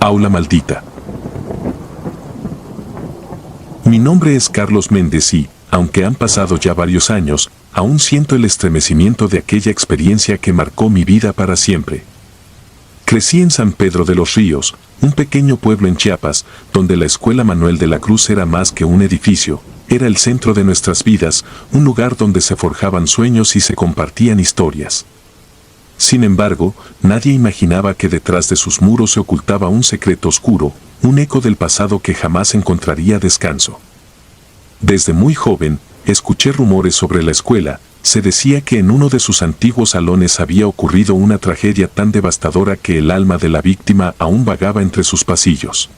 Aula maldita. Mi nombre es Carlos Méndez y, aunque han pasado ya varios años, aún siento el estremecimiento de aquella experiencia que marcó mi vida para siempre. Crecí en San Pedro de los Ríos, un pequeño pueblo en Chiapas, donde la Escuela Manuel de la Cruz era más que un edificio, era el centro de nuestras vidas, un lugar donde se forjaban sueños y se compartían historias. Sin embargo, nadie imaginaba que detrás de sus muros se ocultaba un secreto oscuro, un eco del pasado que jamás encontraría descanso. Desde muy joven, escuché rumores sobre la escuela. Se decía que en uno de sus antiguos salones había ocurrido una tragedia tan devastadora que el alma de la víctima aún vagaba entre sus pasillos.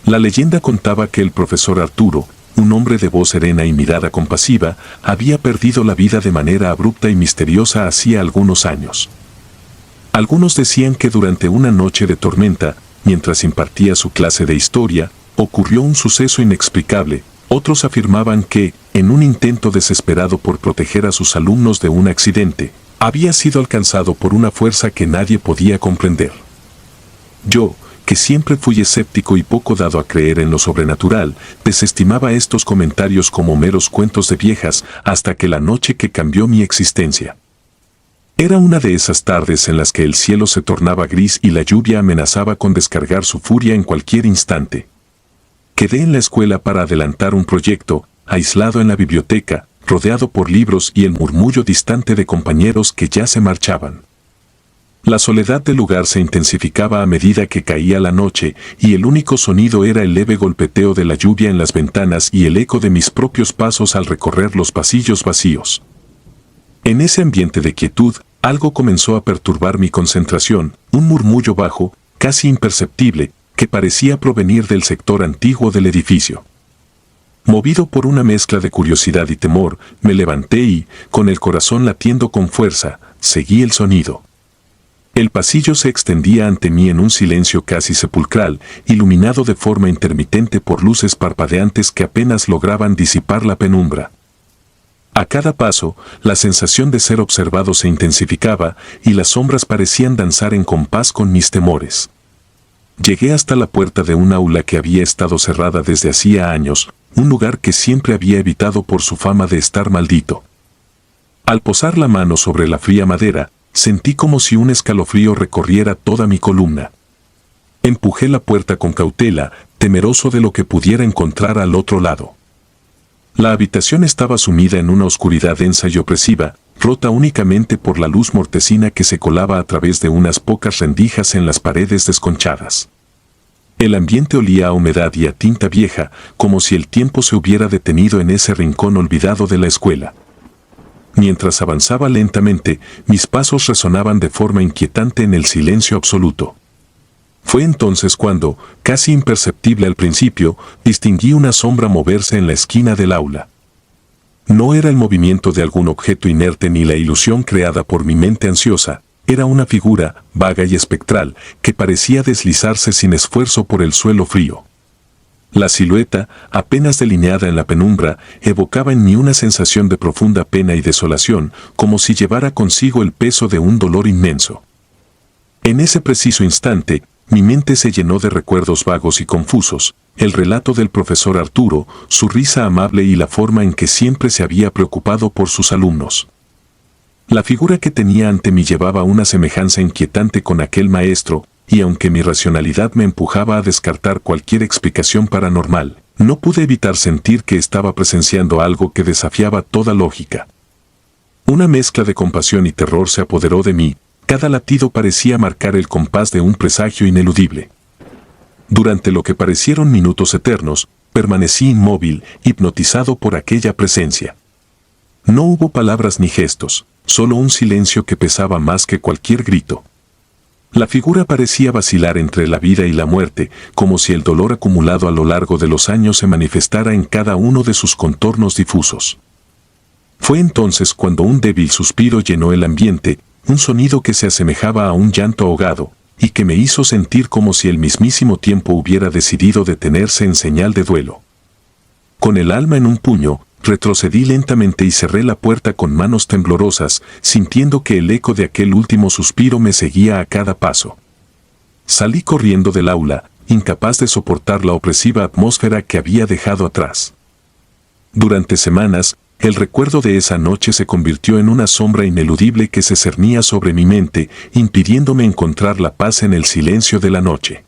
La leyenda contaba que el profesor Arturo, un hombre de voz serena y mirada compasiva, había perdido la vida de manera abrupta y misteriosa hacía algunos años. Algunos decían que durante una noche de tormenta, mientras impartía su clase de historia, ocurrió un suceso inexplicable. Otros afirmaban que, en un intento desesperado por proteger a sus alumnos de un accidente, había sido alcanzado por una fuerza que nadie podía comprender. Yo, que siempre fui escéptico y poco dado a creer en lo sobrenatural, desestimaba estos comentarios como meros cuentos de viejas hasta que la noche que cambió mi existencia. Era una de esas tardes en las que el cielo se tornaba gris y la lluvia amenazaba con descargar su furia en cualquier instante. Quedé en la escuela para adelantar un proyecto, aislado en la biblioteca, rodeado por libros y el murmullo distante de compañeros que ya se marchaban. La soledad del lugar se intensificaba a medida que caía la noche y el único sonido era el leve golpeteo de la lluvia en las ventanas y el eco de mis propios pasos al recorrer los pasillos vacíos. En ese ambiente de quietud, algo comenzó a perturbar mi concentración, un murmullo bajo, casi imperceptible, que parecía provenir del sector antiguo del edificio. Movido por una mezcla de curiosidad y temor, me levanté y, con el corazón latiendo con fuerza, seguí el sonido. El pasillo se extendía ante mí en un silencio casi sepulcral, iluminado de forma intermitente por luces parpadeantes que apenas lograban disipar la penumbra. A cada paso, la sensación de ser observado se intensificaba y las sombras parecían danzar en compás con mis temores. Llegué hasta la puerta de un aula que había estado cerrada desde hacía años, un lugar que siempre había evitado por su fama de estar maldito. Al posar la mano sobre la fría madera, sentí como si un escalofrío recorriera toda mi columna. Empujé la puerta con cautela, temeroso de lo que pudiera encontrar al otro lado. La habitación estaba sumida en una oscuridad densa y opresiva, rota únicamente por la luz mortecina que se colaba a través de unas pocas rendijas en las paredes desconchadas. El ambiente olía a humedad y a tinta vieja, como si el tiempo se hubiera detenido en ese rincón olvidado de la escuela. Mientras avanzaba lentamente, mis pasos resonaban de forma inquietante en el silencio absoluto. Fue entonces cuando, casi imperceptible al principio, distinguí una sombra moverse en la esquina del aula. No era el movimiento de algún objeto inerte ni la ilusión creada por mi mente ansiosa, era una figura, vaga y espectral, que parecía deslizarse sin esfuerzo por el suelo frío. La silueta, apenas delineada en la penumbra, evocaba en mí una sensación de profunda pena y desolación, como si llevara consigo el peso de un dolor inmenso. En ese preciso instante, mi mente se llenó de recuerdos vagos y confusos, el relato del profesor Arturo, su risa amable y la forma en que siempre se había preocupado por sus alumnos. La figura que tenía ante mí llevaba una semejanza inquietante con aquel maestro, y aunque mi racionalidad me empujaba a descartar cualquier explicación paranormal, no pude evitar sentir que estaba presenciando algo que desafiaba toda lógica. Una mezcla de compasión y terror se apoderó de mí, cada latido parecía marcar el compás de un presagio ineludible. Durante lo que parecieron minutos eternos, permanecí inmóvil, hipnotizado por aquella presencia. No hubo palabras ni gestos, solo un silencio que pesaba más que cualquier grito. La figura parecía vacilar entre la vida y la muerte, como si el dolor acumulado a lo largo de los años se manifestara en cada uno de sus contornos difusos. Fue entonces cuando un débil suspiro llenó el ambiente, un sonido que se asemejaba a un llanto ahogado, y que me hizo sentir como si el mismísimo tiempo hubiera decidido detenerse en señal de duelo. Con el alma en un puño, retrocedí lentamente y cerré la puerta con manos temblorosas, sintiendo que el eco de aquel último suspiro me seguía a cada paso. Salí corriendo del aula, incapaz de soportar la opresiva atmósfera que había dejado atrás. Durante semanas, el recuerdo de esa noche se convirtió en una sombra ineludible que se cernía sobre mi mente, impidiéndome encontrar la paz en el silencio de la noche.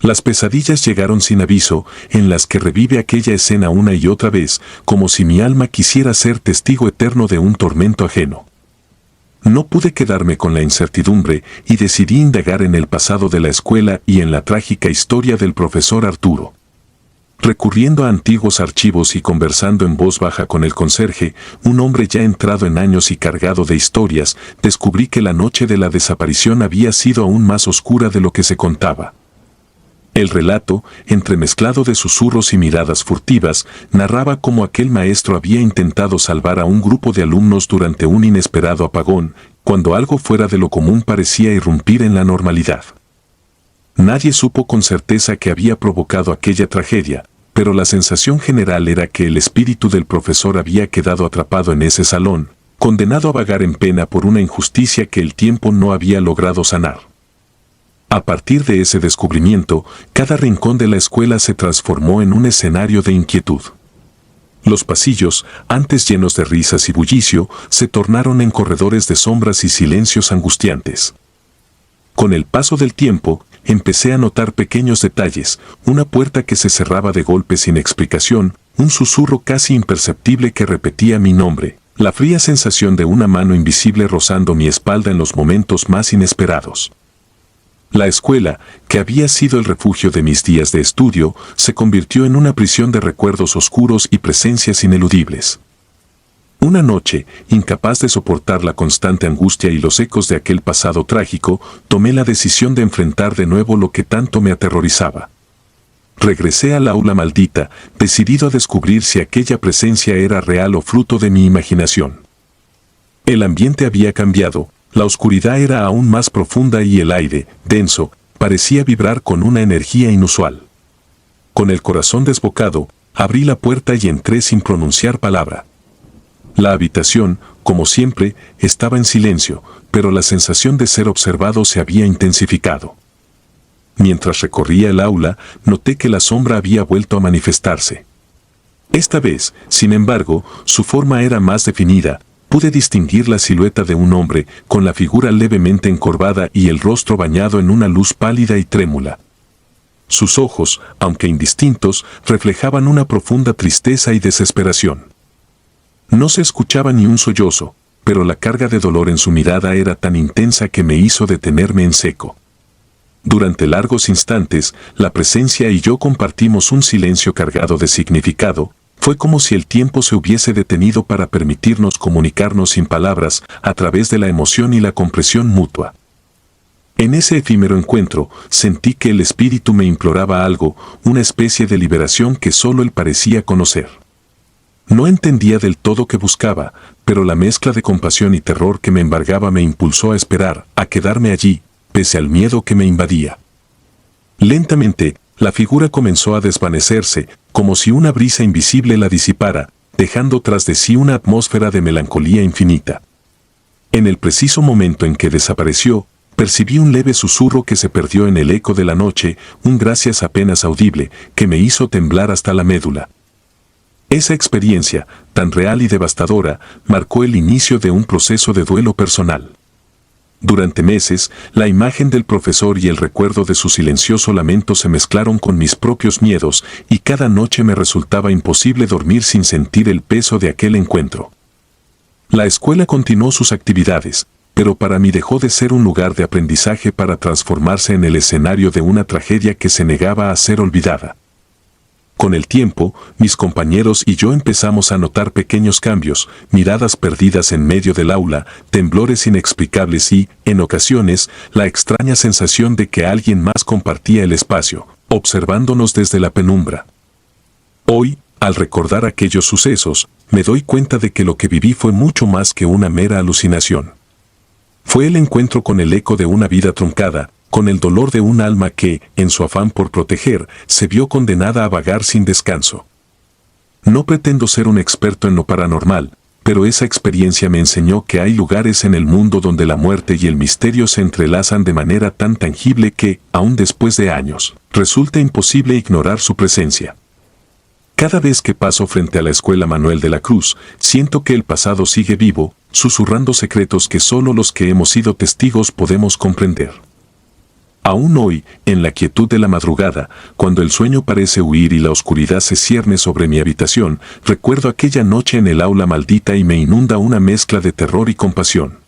Las pesadillas llegaron sin aviso, en las que revive aquella escena una y otra vez, como si mi alma quisiera ser testigo eterno de un tormento ajeno. No pude quedarme con la incertidumbre y decidí indagar en el pasado de la escuela y en la trágica historia del profesor Arturo. Recurriendo a antiguos archivos y conversando en voz baja con el conserje, un hombre ya entrado en años y cargado de historias, descubrí que la noche de la desaparición había sido aún más oscura de lo que se contaba. El relato, entremezclado de susurros y miradas furtivas, narraba cómo aquel maestro había intentado salvar a un grupo de alumnos durante un inesperado apagón, cuando algo fuera de lo común parecía irrumpir en la normalidad. Nadie supo con certeza qué había provocado aquella tragedia, pero la sensación general era que el espíritu del profesor había quedado atrapado en ese salón, condenado a vagar en pena por una injusticia que el tiempo no había logrado sanar. A partir de ese descubrimiento, cada rincón de la escuela se transformó en un escenario de inquietud. Los pasillos, antes llenos de risas y bullicio, se tornaron en corredores de sombras y silencios angustiantes. Con el paso del tiempo, empecé a notar pequeños detalles, una puerta que se cerraba de golpe sin explicación, un susurro casi imperceptible que repetía mi nombre, la fría sensación de una mano invisible rozando mi espalda en los momentos más inesperados. La escuela, que había sido el refugio de mis días de estudio, se convirtió en una prisión de recuerdos oscuros y presencias ineludibles. Una noche, incapaz de soportar la constante angustia y los ecos de aquel pasado trágico, tomé la decisión de enfrentar de nuevo lo que tanto me aterrorizaba. Regresé al aula maldita, decidido a descubrir si aquella presencia era real o fruto de mi imaginación. El ambiente había cambiado. La oscuridad era aún más profunda y el aire, denso, parecía vibrar con una energía inusual. Con el corazón desbocado, abrí la puerta y entré sin pronunciar palabra. La habitación, como siempre, estaba en silencio, pero la sensación de ser observado se había intensificado. Mientras recorría el aula, noté que la sombra había vuelto a manifestarse. Esta vez, sin embargo, su forma era más definida. Pude distinguir la silueta de un hombre, con la figura levemente encorvada y el rostro bañado en una luz pálida y trémula. Sus ojos, aunque indistintos, reflejaban una profunda tristeza y desesperación. No se escuchaba ni un sollozo, pero la carga de dolor en su mirada era tan intensa que me hizo detenerme en seco. Durante largos instantes, la presencia y yo compartimos un silencio cargado de significado. Fue como si el tiempo se hubiese detenido para permitirnos comunicarnos sin palabras a través de la emoción y la comprensión mutua. En ese efímero encuentro, sentí que el espíritu me imploraba algo, una especie de liberación que solo él parecía conocer. No entendía del todo qué buscaba, pero la mezcla de compasión y terror que me embargaba me impulsó a esperar, a quedarme allí, pese al miedo que me invadía. Lentamente, la figura comenzó a desvanecerse, como si una brisa invisible la disipara, dejando tras de sí una atmósfera de melancolía infinita. En el preciso momento en que desapareció, percibí un leve susurro que se perdió en el eco de la noche, un gracias apenas audible, que me hizo temblar hasta la médula. Esa experiencia, tan real y devastadora, marcó el inicio de un proceso de duelo personal. Durante meses, la imagen del profesor y el recuerdo de su silencioso lamento se mezclaron con mis propios miedos, y cada noche me resultaba imposible dormir sin sentir el peso de aquel encuentro. La escuela continuó sus actividades, pero para mí dejó de ser un lugar de aprendizaje para transformarse en el escenario de una tragedia que se negaba a ser olvidada. Con el tiempo, mis compañeros y yo empezamos a notar pequeños cambios, miradas perdidas en medio del aula, temblores inexplicables y, en ocasiones, la extraña sensación de que alguien más compartía el espacio, observándonos desde la penumbra. Hoy, al recordar aquellos sucesos, me doy cuenta de que lo que viví fue mucho más que una mera alucinación. Fue el encuentro con el eco de una vida truncada, con el dolor de un alma que, en su afán por proteger, se vio condenada a vagar sin descanso. No pretendo ser un experto en lo paranormal, pero esa experiencia me enseñó que hay lugares en el mundo donde la muerte y el misterio se entrelazan de manera tan tangible que, aún después de años, resulta imposible ignorar su presencia. Cada vez que paso frente a la Escuela Manuel de la Cruz, siento que el pasado sigue vivo, susurrando secretos que solo los que hemos sido testigos podemos comprender. Aún hoy, en la quietud de la madrugada, cuando el sueño parece huir y la oscuridad se cierne sobre mi habitación, recuerdo aquella noche en el aula maldita y me inunda una mezcla de terror y compasión.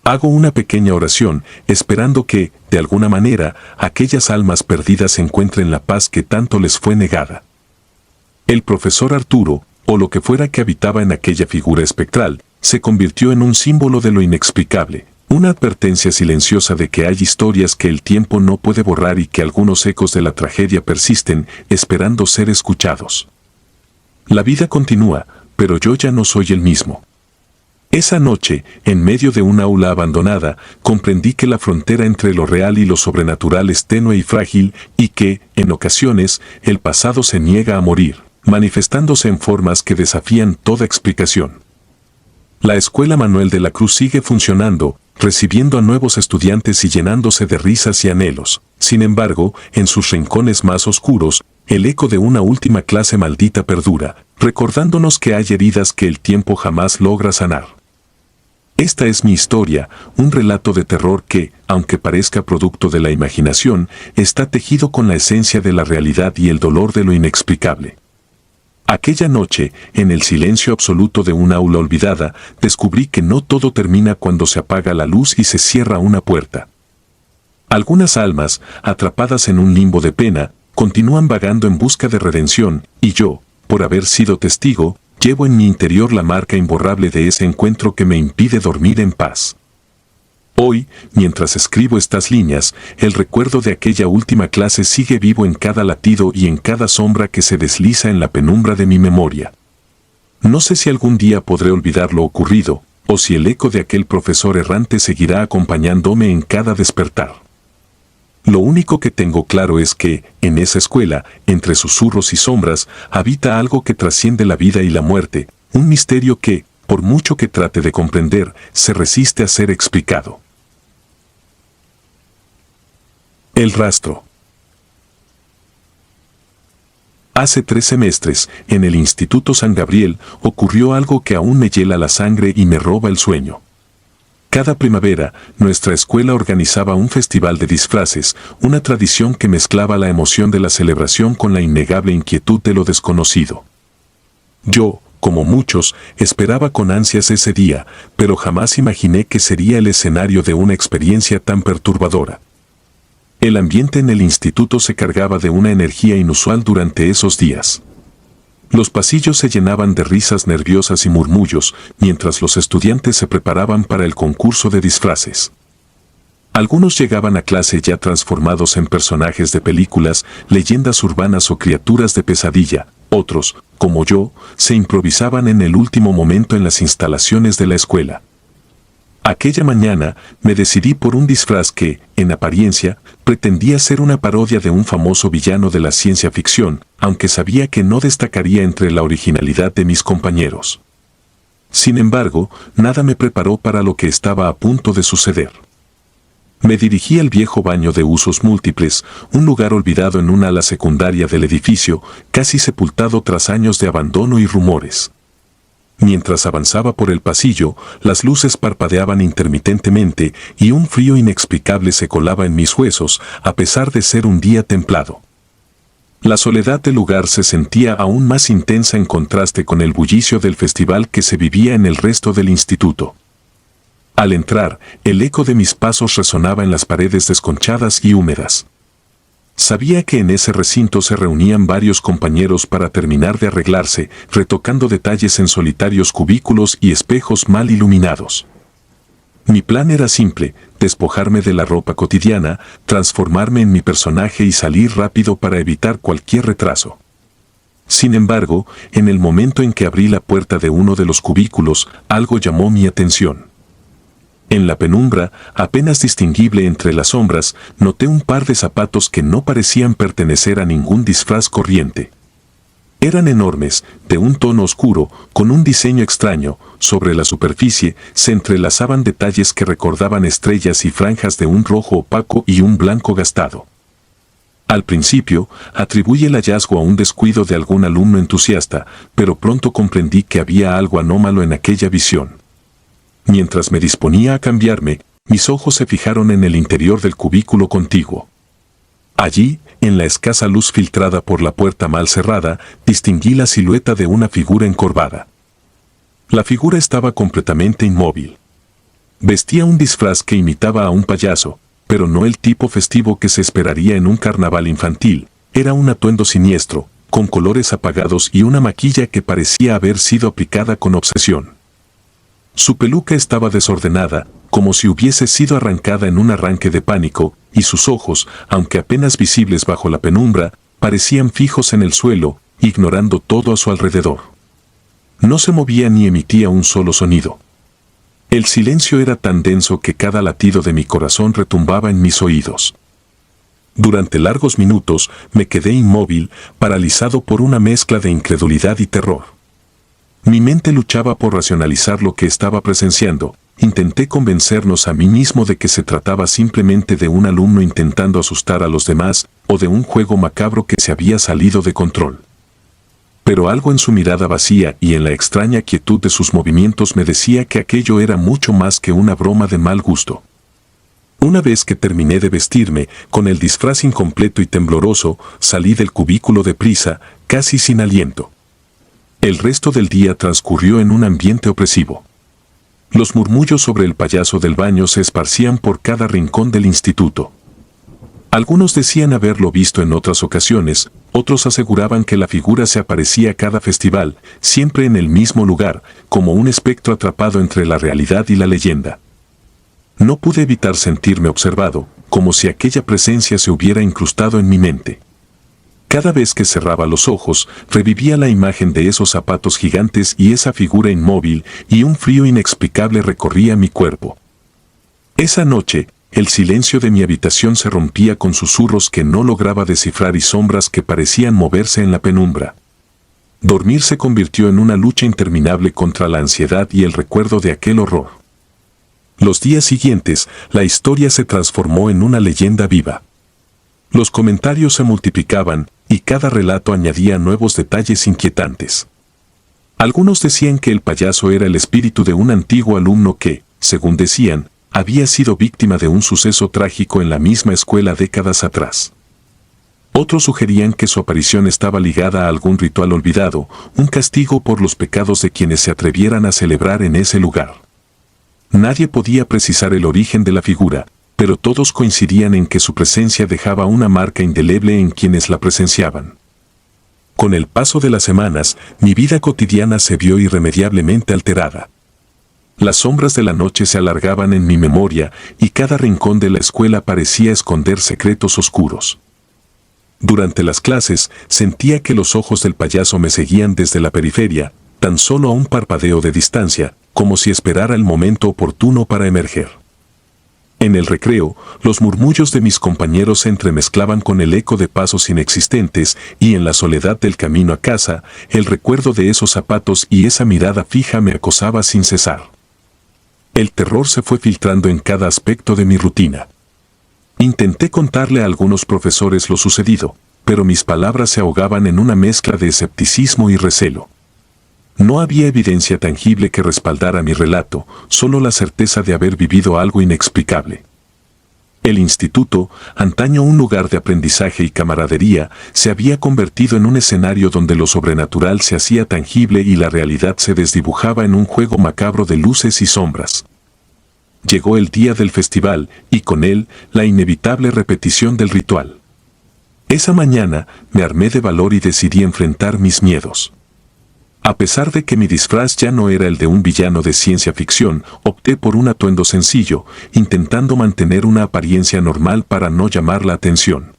Hago una pequeña oración, esperando que, de alguna manera, aquellas almas perdidas encuentren la paz que tanto les fue negada. El profesor Arturo, o lo que fuera que habitaba en aquella figura espectral, se convirtió en un símbolo de lo inexplicable, una advertencia silenciosa de que hay historias que el tiempo no puede borrar y que algunos ecos de la tragedia persisten, esperando ser escuchados. La vida continúa, pero yo ya no soy el mismo. Esa noche, en medio de un aula abandonada, comprendí que la frontera entre lo real y lo sobrenatural es tenue y frágil, y que, en ocasiones, el pasado se niega a morir, manifestándose en formas que desafían toda explicación. La Escuela Manuel de la Cruz sigue funcionando, recibiendo a nuevos estudiantes y llenándose de risas y anhelos. Sin embargo, en sus rincones más oscuros, el eco de una última clase maldita perdura, recordándonos que hay heridas que el tiempo jamás logra sanar. Esta es mi historia, un relato de terror que, aunque parezca producto de la imaginación, está tejido con la esencia de la realidad y el dolor de lo inexplicable. Aquella noche, en el silencio absoluto de una aula olvidada, descubrí que no todo termina cuando se apaga la luz y se cierra una puerta. Algunas almas, atrapadas en un limbo de pena, continúan vagando en busca de redención, y yo, por haber sido testigo, llevo en mi interior la marca imborrable de ese encuentro que me impide dormir en paz. Hoy, mientras escribo estas líneas, el recuerdo de aquella última clase sigue vivo en cada latido y en cada sombra que se desliza en la penumbra de mi memoria. No sé si algún día podré olvidar lo ocurrido, o si el eco de aquel profesor errante seguirá acompañándome en cada despertar. Lo único que tengo claro es que, en esa escuela, entre susurros y sombras, habita algo que trasciende la vida y la muerte, un misterio que, por mucho que trate de comprender, se resiste a ser explicado. El rastro. Hace 3 semestres, en el Instituto San Gabriel, ocurrió algo que aún me hiela la sangre y me roba el sueño. Cada primavera, nuestra escuela organizaba un festival de disfraces, una tradición que mezclaba la emoción de la celebración con la innegable inquietud de lo desconocido. Yo, como muchos, esperaba con ansias ese día, pero jamás imaginé que sería el escenario de una experiencia tan perturbadora. El ambiente en el instituto se cargaba de una energía inusual durante esos días. Los pasillos se llenaban de risas nerviosas y murmullos, mientras los estudiantes se preparaban para el concurso de disfraces. Algunos llegaban a clase ya transformados en personajes de películas, leyendas urbanas o criaturas de pesadilla. Otros, como yo, se improvisaban en el último momento en las instalaciones de la escuela. Aquella mañana me decidí por un disfraz que, en apariencia, pretendía ser una parodia de un famoso villano de la ciencia ficción, aunque sabía que no destacaría entre la originalidad de mis compañeros. Sin embargo, nada me preparó para lo que estaba a punto de suceder. Me dirigí al viejo baño de usos múltiples, un lugar olvidado en una ala secundaria del edificio, casi sepultado tras años de abandono y rumores. Mientras avanzaba por el pasillo, las luces parpadeaban intermitentemente y un frío inexplicable se colaba en mis huesos, a pesar de ser un día templado. La soledad del lugar se sentía aún más intensa en contraste con el bullicio del festival que se vivía en el resto del instituto. Al entrar, el eco de mis pasos resonaba en las paredes desconchadas y húmedas. Sabía que en ese recinto se reunían varios compañeros para terminar de arreglarse, retocando detalles en solitarios cubículos y espejos mal iluminados. Mi plan era simple: despojarme de la ropa cotidiana, transformarme en mi personaje y salir rápido para evitar cualquier retraso. Sin embargo, en el momento en que abrí la puerta de uno de los cubículos, algo llamó mi atención. En la penumbra, apenas distinguible entre las sombras, noté un par de zapatos que no parecían pertenecer a ningún disfraz corriente. Eran enormes, de un tono oscuro, con un diseño extraño. Sobre la superficie se entrelazaban detalles que recordaban estrellas y franjas de un rojo opaco y un blanco gastado. Al principio, atribuí el hallazgo a un descuido de algún alumno entusiasta, pero pronto comprendí que había algo anómalo en aquella visión. Mientras me disponía a cambiarme, mis ojos se fijaron en el interior del cubículo contiguo. Allí, en la escasa luz filtrada por la puerta mal cerrada, distinguí la silueta de una figura encorvada. La figura estaba completamente inmóvil. Vestía un disfraz que imitaba a un payaso, pero no el tipo festivo que se esperaría en un carnaval infantil. Era un atuendo siniestro, con colores apagados y una maquilla que parecía haber sido aplicada con obsesión. Su peluca estaba desordenada, como si hubiese sido arrancada en un arranque de pánico, y sus ojos, aunque apenas visibles bajo la penumbra, parecían fijos en el suelo, ignorando todo a su alrededor. No se movía ni emitía un solo sonido. El silencio era tan denso que cada latido de mi corazón retumbaba en mis oídos. Durante largos minutos me quedé inmóvil, paralizado por una mezcla de incredulidad y terror. Mi mente luchaba por racionalizar lo que estaba presenciando. Intenté convencernos a mí mismo de que se trataba simplemente de un alumno intentando asustar a los demás, o de un juego macabro que se había salido de control. Pero algo en su mirada vacía y en la extraña quietud de sus movimientos me decía que aquello era mucho más que una broma de mal gusto. Una vez que terminé de vestirme, con el disfraz incompleto y tembloroso, salí del cubículo deprisa, casi sin aliento. El resto del día transcurrió en un ambiente opresivo. Los murmullos sobre el payaso del baño se esparcían por cada rincón del instituto. Algunos decían haberlo visto en otras ocasiones, otros aseguraban que la figura se aparecía cada festival, siempre en el mismo lugar, como un espectro atrapado entre la realidad y la leyenda. No pude evitar sentirme observado, como si aquella presencia se hubiera incrustado en mi mente. Cada vez que cerraba los ojos, revivía la imagen de esos zapatos gigantes y esa figura inmóvil, y un frío inexplicable recorría mi cuerpo. Esa noche, el silencio de mi habitación se rompía con susurros que no lograba descifrar y sombras que parecían moverse en la penumbra. Dormir se convirtió en una lucha interminable contra la ansiedad y el recuerdo de aquel horror. Los días siguientes, la historia se transformó en una leyenda viva. Los comentarios se multiplicaban, y cada relato añadía nuevos detalles inquietantes. Algunos decían que el payaso era el espíritu de un antiguo alumno que, según decían, había sido víctima de un suceso trágico en la misma escuela décadas atrás. Otros sugerían que su aparición estaba ligada a algún ritual olvidado, un castigo por los pecados de quienes se atrevieran a celebrar en ese lugar. Nadie podía precisar el origen de la figura, pero todos coincidían en que su presencia dejaba una marca indeleble en quienes la presenciaban. Con el paso de las semanas, mi vida cotidiana se vio irremediablemente alterada. Las sombras de la noche se alargaban en mi memoria y cada rincón de la escuela parecía esconder secretos oscuros. Durante las clases, sentía que los ojos del payaso me seguían desde la periferia, tan solo a un parpadeo de distancia, como si esperara el momento oportuno para emerger. En el recreo, los murmullos de mis compañeros se entremezclaban con el eco de pasos inexistentes y en la soledad del camino a casa, el recuerdo de esos zapatos y esa mirada fija me acosaba sin cesar. El terror se fue filtrando en cada aspecto de mi rutina. Intenté contarle a algunos profesores lo sucedido, pero mis palabras se ahogaban en una mezcla de escepticismo y recelo. No había evidencia tangible que respaldara mi relato, solo la certeza de haber vivido algo inexplicable. El instituto, antaño un lugar de aprendizaje y camaradería, se había convertido en un escenario donde lo sobrenatural se hacía tangible y la realidad se desdibujaba en un juego macabro de luces y sombras. Llegó el día del festival, y con él, la inevitable repetición del ritual. Esa mañana, me armé de valor y decidí enfrentar mis miedos. A pesar de que mi disfraz ya no era el de un villano de ciencia ficción, opté por un atuendo sencillo, intentando mantener una apariencia normal para no llamar la atención.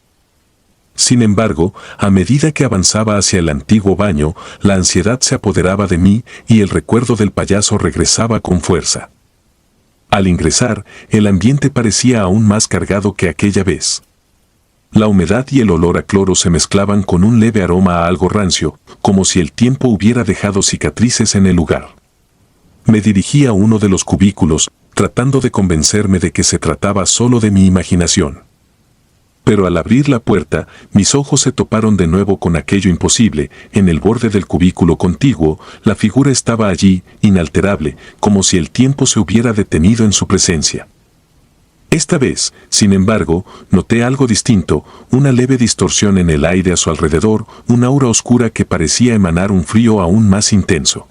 Sin embargo, a medida que avanzaba hacia el antiguo baño, la ansiedad se apoderaba de mí y el recuerdo del payaso regresaba con fuerza. Al ingresar, el ambiente parecía aún más cargado que aquella vez. La humedad y el olor a cloro se mezclaban con un leve aroma a algo rancio, como si el tiempo hubiera dejado cicatrices en el lugar. Me dirigí a uno de los cubículos, tratando de convencerme de que se trataba solo de mi imaginación. Pero al abrir la puerta, mis ojos se toparon de nuevo con aquello imposible. En el borde del cubículo contiguo, la figura estaba allí, inalterable, como si el tiempo se hubiera detenido en su presencia. Esta vez, sin embargo, noté algo distinto, una leve distorsión en el aire a su alrededor, una aura oscura que parecía emanar un frío aún más intenso.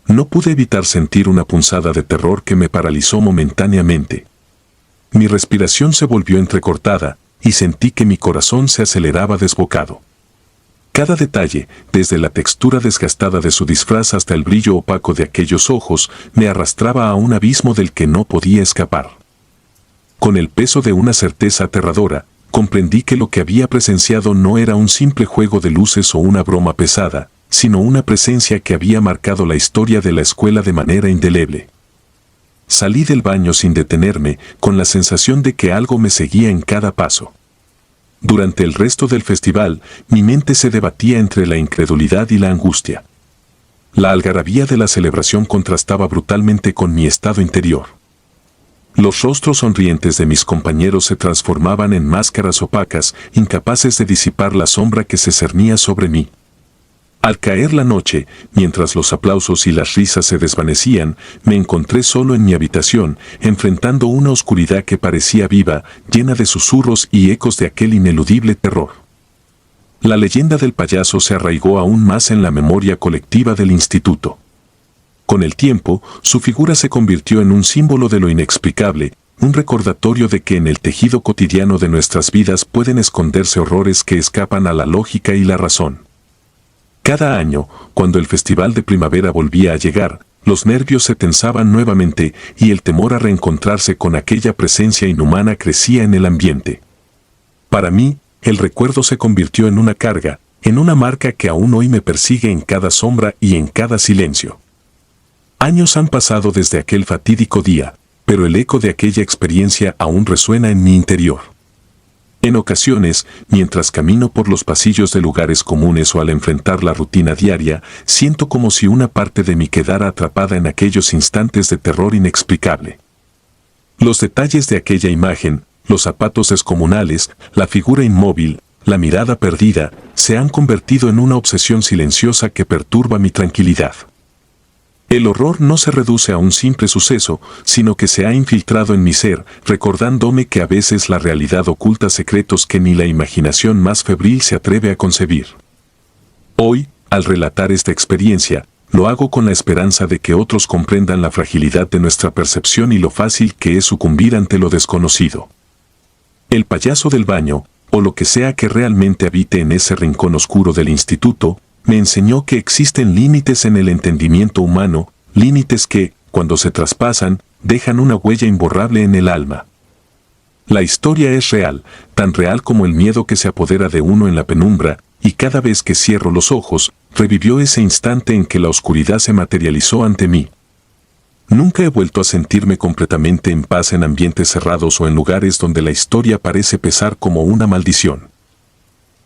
No pude evitar sentir una punzada de terror que me paralizó momentáneamente. Mi respiración se volvió entrecortada, y sentí que mi corazón se aceleraba desbocado. Cada detalle, desde la textura desgastada de su disfraz hasta el brillo opaco de aquellos ojos, me arrastraba a un abismo del que no podía escapar. Con el peso de una certeza aterradora, comprendí que lo que había presenciado no era un simple juego de luces o una broma pesada, sino una presencia que había marcado la historia de la escuela de manera indeleble. Salí del baño sin detenerme, con la sensación de que algo me seguía en cada paso. Durante el resto del festival, mi mente se debatía entre la incredulidad y la angustia. La algarabía de la celebración contrastaba brutalmente con mi estado interior. Los rostros sonrientes de mis compañeros se transformaban en máscaras opacas, incapaces de disipar la sombra que se cernía sobre mí. Al caer la noche, mientras los aplausos y las risas se desvanecían, me encontré solo en mi habitación, enfrentando una oscuridad que parecía viva, llena de susurros y ecos de aquel ineludible terror. La leyenda del payaso se arraigó aún más en la memoria colectiva del instituto. Con el tiempo, su figura se convirtió en un símbolo de lo inexplicable, un recordatorio de que en el tejido cotidiano de nuestras vidas pueden esconderse horrores que escapan a la lógica y la razón. Cada año, cuando el festival de primavera volvía a llegar, los nervios se tensaban nuevamente y el temor a reencontrarse con aquella presencia inhumana crecía en el ambiente. Para mí, el recuerdo se convirtió en una carga, en una marca que aún hoy me persigue en cada sombra y en cada silencio. Años han pasado desde aquel fatídico día, pero el eco de aquella experiencia aún resuena en mi interior. En ocasiones, mientras camino por los pasillos de lugares comunes o al enfrentar la rutina diaria, siento como si una parte de mí quedara atrapada en aquellos instantes de terror inexplicable. Los detalles de aquella imagen, los zapatos descomunales, la figura inmóvil, la mirada perdida, se han convertido en una obsesión silenciosa que perturba mi tranquilidad. El horror no se reduce a un simple suceso, sino que se ha infiltrado en mi ser, recordándome que a veces la realidad oculta secretos que ni la imaginación más febril se atreve a concebir. Hoy, al relatar esta experiencia, lo hago con la esperanza de que otros comprendan la fragilidad de nuestra percepción y lo fácil que es sucumbir ante lo desconocido. El payaso del baño, o lo que sea que realmente habite en ese rincón oscuro del instituto, me enseñó que existen límites en el entendimiento humano, límites que, cuando se traspasan, dejan una huella imborrable en el alma. La historia es real, tan real como el miedo que se apodera de uno en la penumbra, y cada vez que cierro los ojos, revivió ese instante en que la oscuridad se materializó ante mí. Nunca he vuelto a sentirme completamente en paz en ambientes cerrados o en lugares donde la historia parece pesar como una maldición.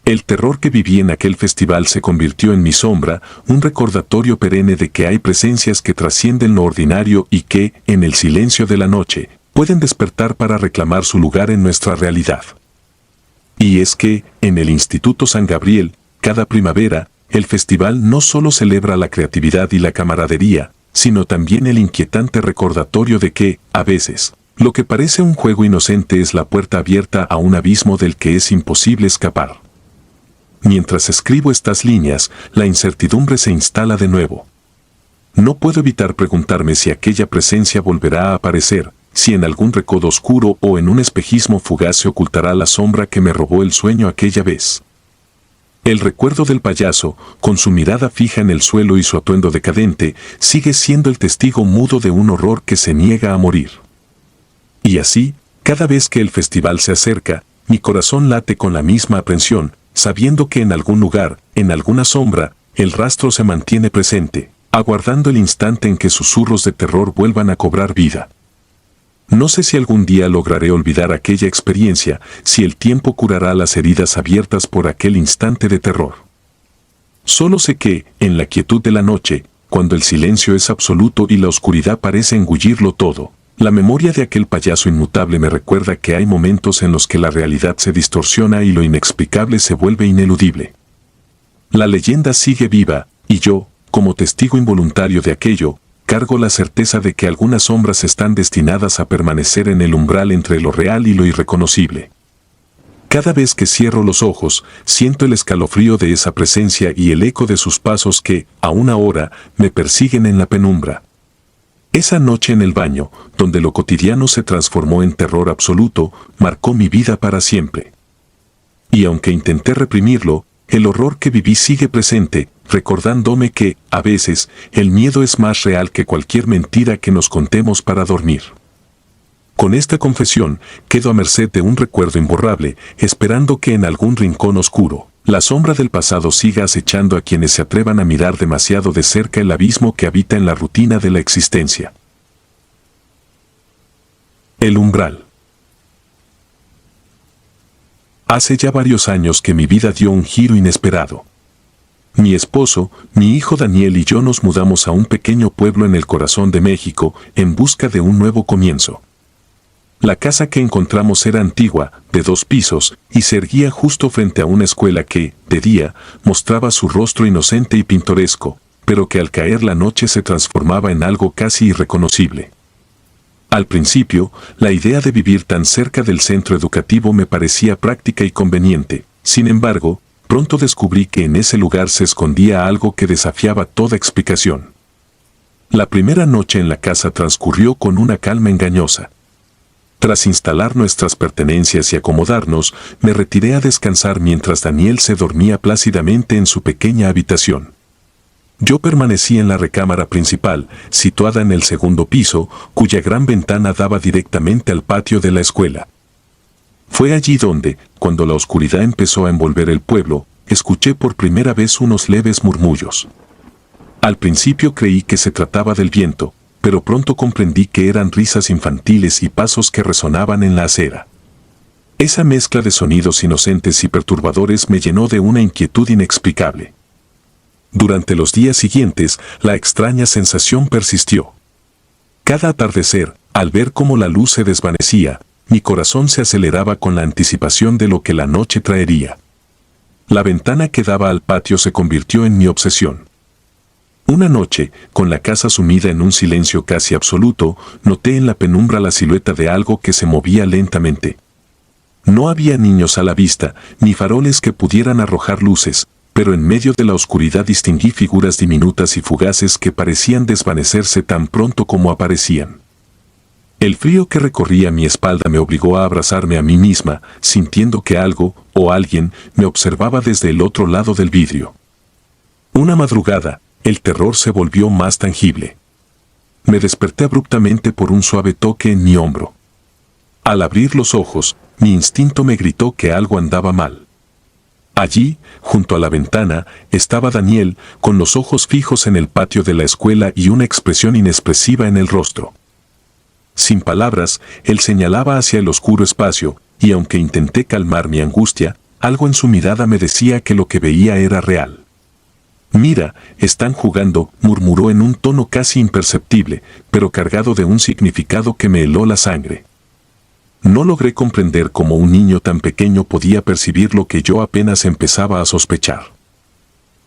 El terror que viví en aquel festival se convirtió en mi sombra, un recordatorio perenne de que hay presencias que trascienden lo ordinario y que, en el silencio de la noche, pueden despertar para reclamar su lugar en nuestra realidad. Y es que, en el Instituto San Gabriel, cada primavera, el festival no solo celebra la creatividad y la camaradería, sino también el inquietante recordatorio de que, a veces, lo que parece un juego inocente es la puerta abierta a un abismo del que es imposible escapar. Mientras escribo estas líneas, la incertidumbre se instala de nuevo. No puedo evitar preguntarme si aquella presencia volverá a aparecer, si en algún recodo oscuro o en un espejismo fugaz se ocultará la sombra que me robó el sueño aquella vez. El recuerdo del payaso, con su mirada fija en el suelo y su atuendo decadente, sigue siendo el testigo mudo de un horror que se niega a morir. Y así, cada vez que el festival se acerca, mi corazón late con la misma aprensión, sabiendo que en algún lugar, en alguna sombra, el rastro se mantiene presente, aguardando el instante en que susurros de terror vuelvan a cobrar vida. No sé si algún día lograré olvidar aquella experiencia, si el tiempo curará las heridas abiertas por aquel instante de terror. Solo sé que, en la quietud de la noche, cuando el silencio es absoluto y la oscuridad parece engullirlo todo, la memoria de aquel payaso inmutable me recuerda que hay momentos en los que la realidad se distorsiona y lo inexplicable se vuelve ineludible. La leyenda sigue viva, y yo, como testigo involuntario de aquello, cargo la certeza de que algunas sombras están destinadas a permanecer en el umbral entre lo real y lo irreconocible. Cada vez que cierro los ojos, siento el escalofrío de esa presencia y el eco de sus pasos que, aún ahora, me persiguen en la penumbra. Esa noche en el baño, donde lo cotidiano se transformó en terror absoluto, marcó mi vida para siempre. Y aunque intenté reprimirlo, el horror que viví sigue presente, recordándome que, a veces, el miedo es más real que cualquier mentira que nos contemos para dormir. Con esta confesión, quedo a merced de un recuerdo imborrable, esperando que en algún rincón oscuro, la sombra del pasado siga acechando a quienes se atrevan a mirar demasiado de cerca el abismo que habita en la rutina de la existencia. El umbral. Hace ya varios años que mi vida dio un giro inesperado. Mi esposo, mi hijo Daniel y yo nos mudamos a un pequeño pueblo en el corazón de México en busca de un nuevo comienzo. La casa que encontramos era antigua, de 2 pisos, y se erguía justo frente a una escuela que, de día, mostraba su rostro inocente y pintoresco, pero que al caer la noche se transformaba en algo casi irreconocible. Al principio, la idea de vivir tan cerca del centro educativo me parecía práctica y conveniente. Sin embargo, pronto descubrí que en ese lugar se escondía algo que desafiaba toda explicación. La primera noche en la casa transcurrió con una calma engañosa. Tras instalar nuestras pertenencias y acomodarnos, me retiré a descansar mientras Daniel se dormía plácidamente en su pequeña habitación. Yo permanecí en la recámara principal, situada en el segundo piso, cuya gran ventana daba directamente al patio de la escuela. Fue allí donde, cuando la oscuridad empezó a envolver el pueblo, escuché por primera vez unos leves murmullos. Al principio creí que se trataba del viento, pero pronto comprendí que eran risas infantiles y pasos que resonaban en la acera. Esa mezcla de sonidos inocentes y perturbadores me llenó de una inquietud inexplicable. Durante los días siguientes, la extraña sensación persistió. Cada atardecer, al ver cómo la luz se desvanecía, mi corazón se aceleraba con la anticipación de lo que la noche traería. La ventana que daba al patio se convirtió en mi obsesión. Una noche, con la casa sumida en un silencio casi absoluto, noté en la penumbra la silueta de algo que se movía lentamente. No había niños a la vista, ni faroles que pudieran arrojar luces, pero en medio de la oscuridad distinguí figuras diminutas y fugaces que parecían desvanecerse tan pronto como aparecían. El frío que recorría mi espalda me obligó a abrazarme a mí misma, sintiendo que algo, o alguien, me observaba desde el otro lado del vidrio. Una madrugada, el terror se volvió más tangible. Me desperté abruptamente por un suave toque en mi hombro. Al abrir los ojos, mi instinto me gritó que algo andaba mal. Allí, junto a la ventana, estaba Daniel, con los ojos fijos en el patio de la escuela y una expresión inexpresiva en el rostro. Sin palabras, él señalaba hacia el oscuro espacio, y aunque intenté calmar mi angustia, algo en su mirada me decía que lo que veía era real. «Mira, están jugando», murmuró en un tono casi imperceptible, pero cargado de un significado que me heló la sangre. No logré comprender cómo un niño tan pequeño podía percibir lo que yo apenas empezaba a sospechar.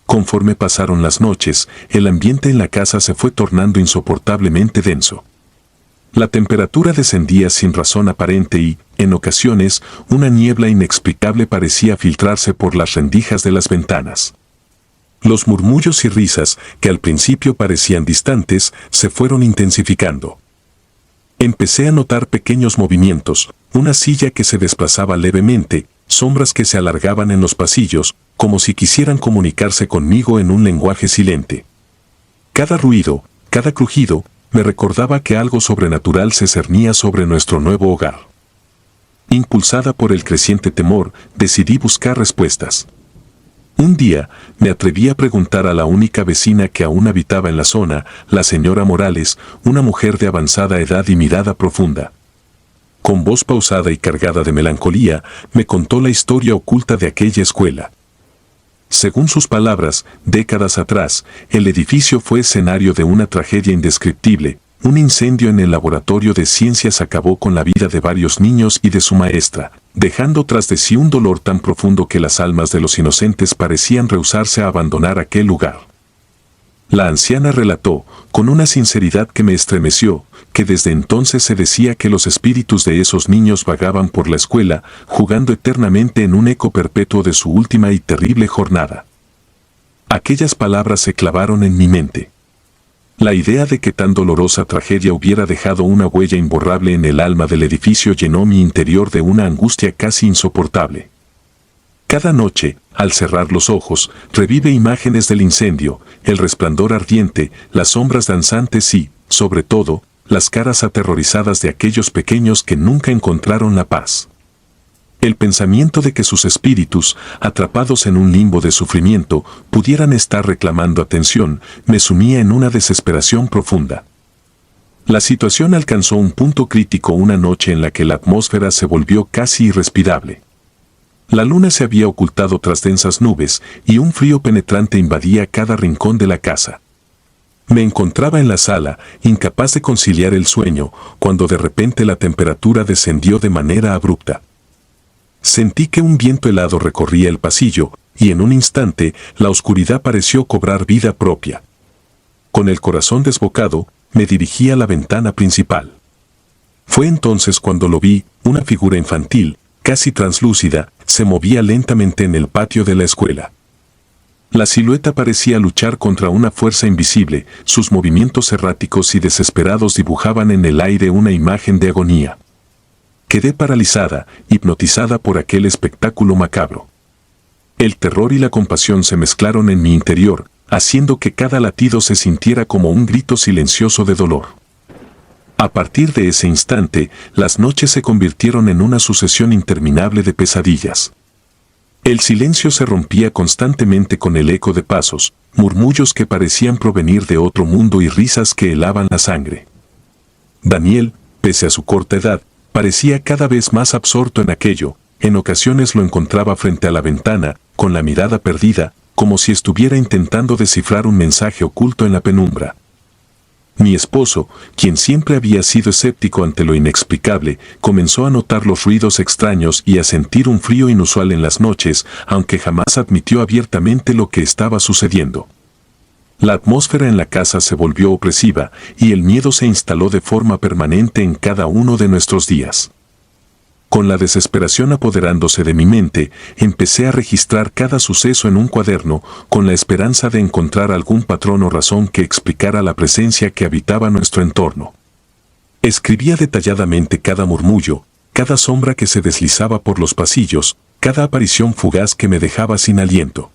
Conforme pasaron las noches, el ambiente en la casa se fue tornando insoportablemente denso. La temperatura descendía sin razón aparente y, en ocasiones, una niebla inexplicable parecía filtrarse por las rendijas de las ventanas. Los murmullos y risas, que al principio parecían distantes, se fueron intensificando. Empecé a notar pequeños movimientos, una silla que se desplazaba levemente, sombras que se alargaban en los pasillos, como si quisieran comunicarse conmigo en un lenguaje silente. Cada ruido, cada crujido, me recordaba que algo sobrenatural se cernía sobre nuestro nuevo hogar. Impulsada por el creciente temor, decidí buscar respuestas. Un día, me atreví a preguntar a la única vecina que aún habitaba en la zona, la señora Morales, una mujer de avanzada edad y mirada profunda. Con voz pausada y cargada de melancolía, me contó la historia oculta de aquella escuela. Según sus palabras, décadas atrás, el edificio fue escenario de una tragedia indescriptible. Un incendio en el laboratorio de ciencias acabó con la vida de varios niños y de su maestra, dejando tras de sí un dolor tan profundo que las almas de los inocentes parecían rehusarse a abandonar aquel lugar. La anciana relató, con una sinceridad que me estremeció, que desde entonces se decía que los espíritus de esos niños vagaban por la escuela, jugando eternamente en un eco perpetuo de su última y terrible jornada. Aquellas palabras se clavaron en mi mente. La idea de que tan dolorosa tragedia hubiera dejado una huella imborrable en el alma del edificio llenó mi interior de una angustia casi insoportable. Cada noche, al cerrar los ojos, revive imágenes del incendio, el resplandor ardiente, las sombras danzantes y, sobre todo, las caras aterrorizadas de aquellos pequeños que nunca encontraron la paz. El pensamiento de que sus espíritus, atrapados en un limbo de sufrimiento, pudieran estar reclamando atención, me sumía en una desesperación profunda. La situación alcanzó un punto crítico una noche en la que la atmósfera se volvió casi irrespirable. La luna se había ocultado tras densas nubes y un frío penetrante invadía cada rincón de la casa. Me encontraba en la sala, incapaz de conciliar el sueño, cuando de repente la temperatura descendió de manera abrupta. Sentí que un viento helado recorría el pasillo, y en un instante la oscuridad pareció cobrar vida propia. Con el corazón desbocado, me dirigí a la ventana principal. Fue entonces cuando lo vi, una figura infantil, casi translúcida, se movía lentamente en el patio de la escuela. La silueta parecía luchar contra una fuerza invisible, sus movimientos erráticos y desesperados dibujaban en el aire una imagen de agonía. Quedé paralizada, hipnotizada por aquel espectáculo macabro. El terror y la compasión se mezclaron en mi interior, haciendo que cada latido se sintiera como un grito silencioso de dolor. A partir de ese instante, las noches se convirtieron en una sucesión interminable de pesadillas. El silencio se rompía constantemente con el eco de pasos, murmullos que parecían provenir de otro mundo y risas que helaban la sangre. Daniel, pese a su corta edad, parecía cada vez más absorto en aquello. En ocasiones lo encontraba frente a la ventana, con la mirada perdida, como si estuviera intentando descifrar un mensaje oculto en la penumbra. Mi esposo, quien siempre había sido escéptico ante lo inexplicable, comenzó a notar los ruidos extraños y a sentir un frío inusual en las noches, aunque jamás admitió abiertamente lo que estaba sucediendo. La atmósfera en la casa se volvió opresiva y el miedo se instaló de forma permanente en cada uno de nuestros días. Con la desesperación apoderándose de mi mente, empecé a registrar cada suceso en un cuaderno, con la esperanza de encontrar algún patrón o razón que explicara la presencia que habitaba nuestro entorno. Escribía detalladamente cada murmullo, cada sombra que se deslizaba por los pasillos, cada aparición fugaz que me dejaba sin aliento.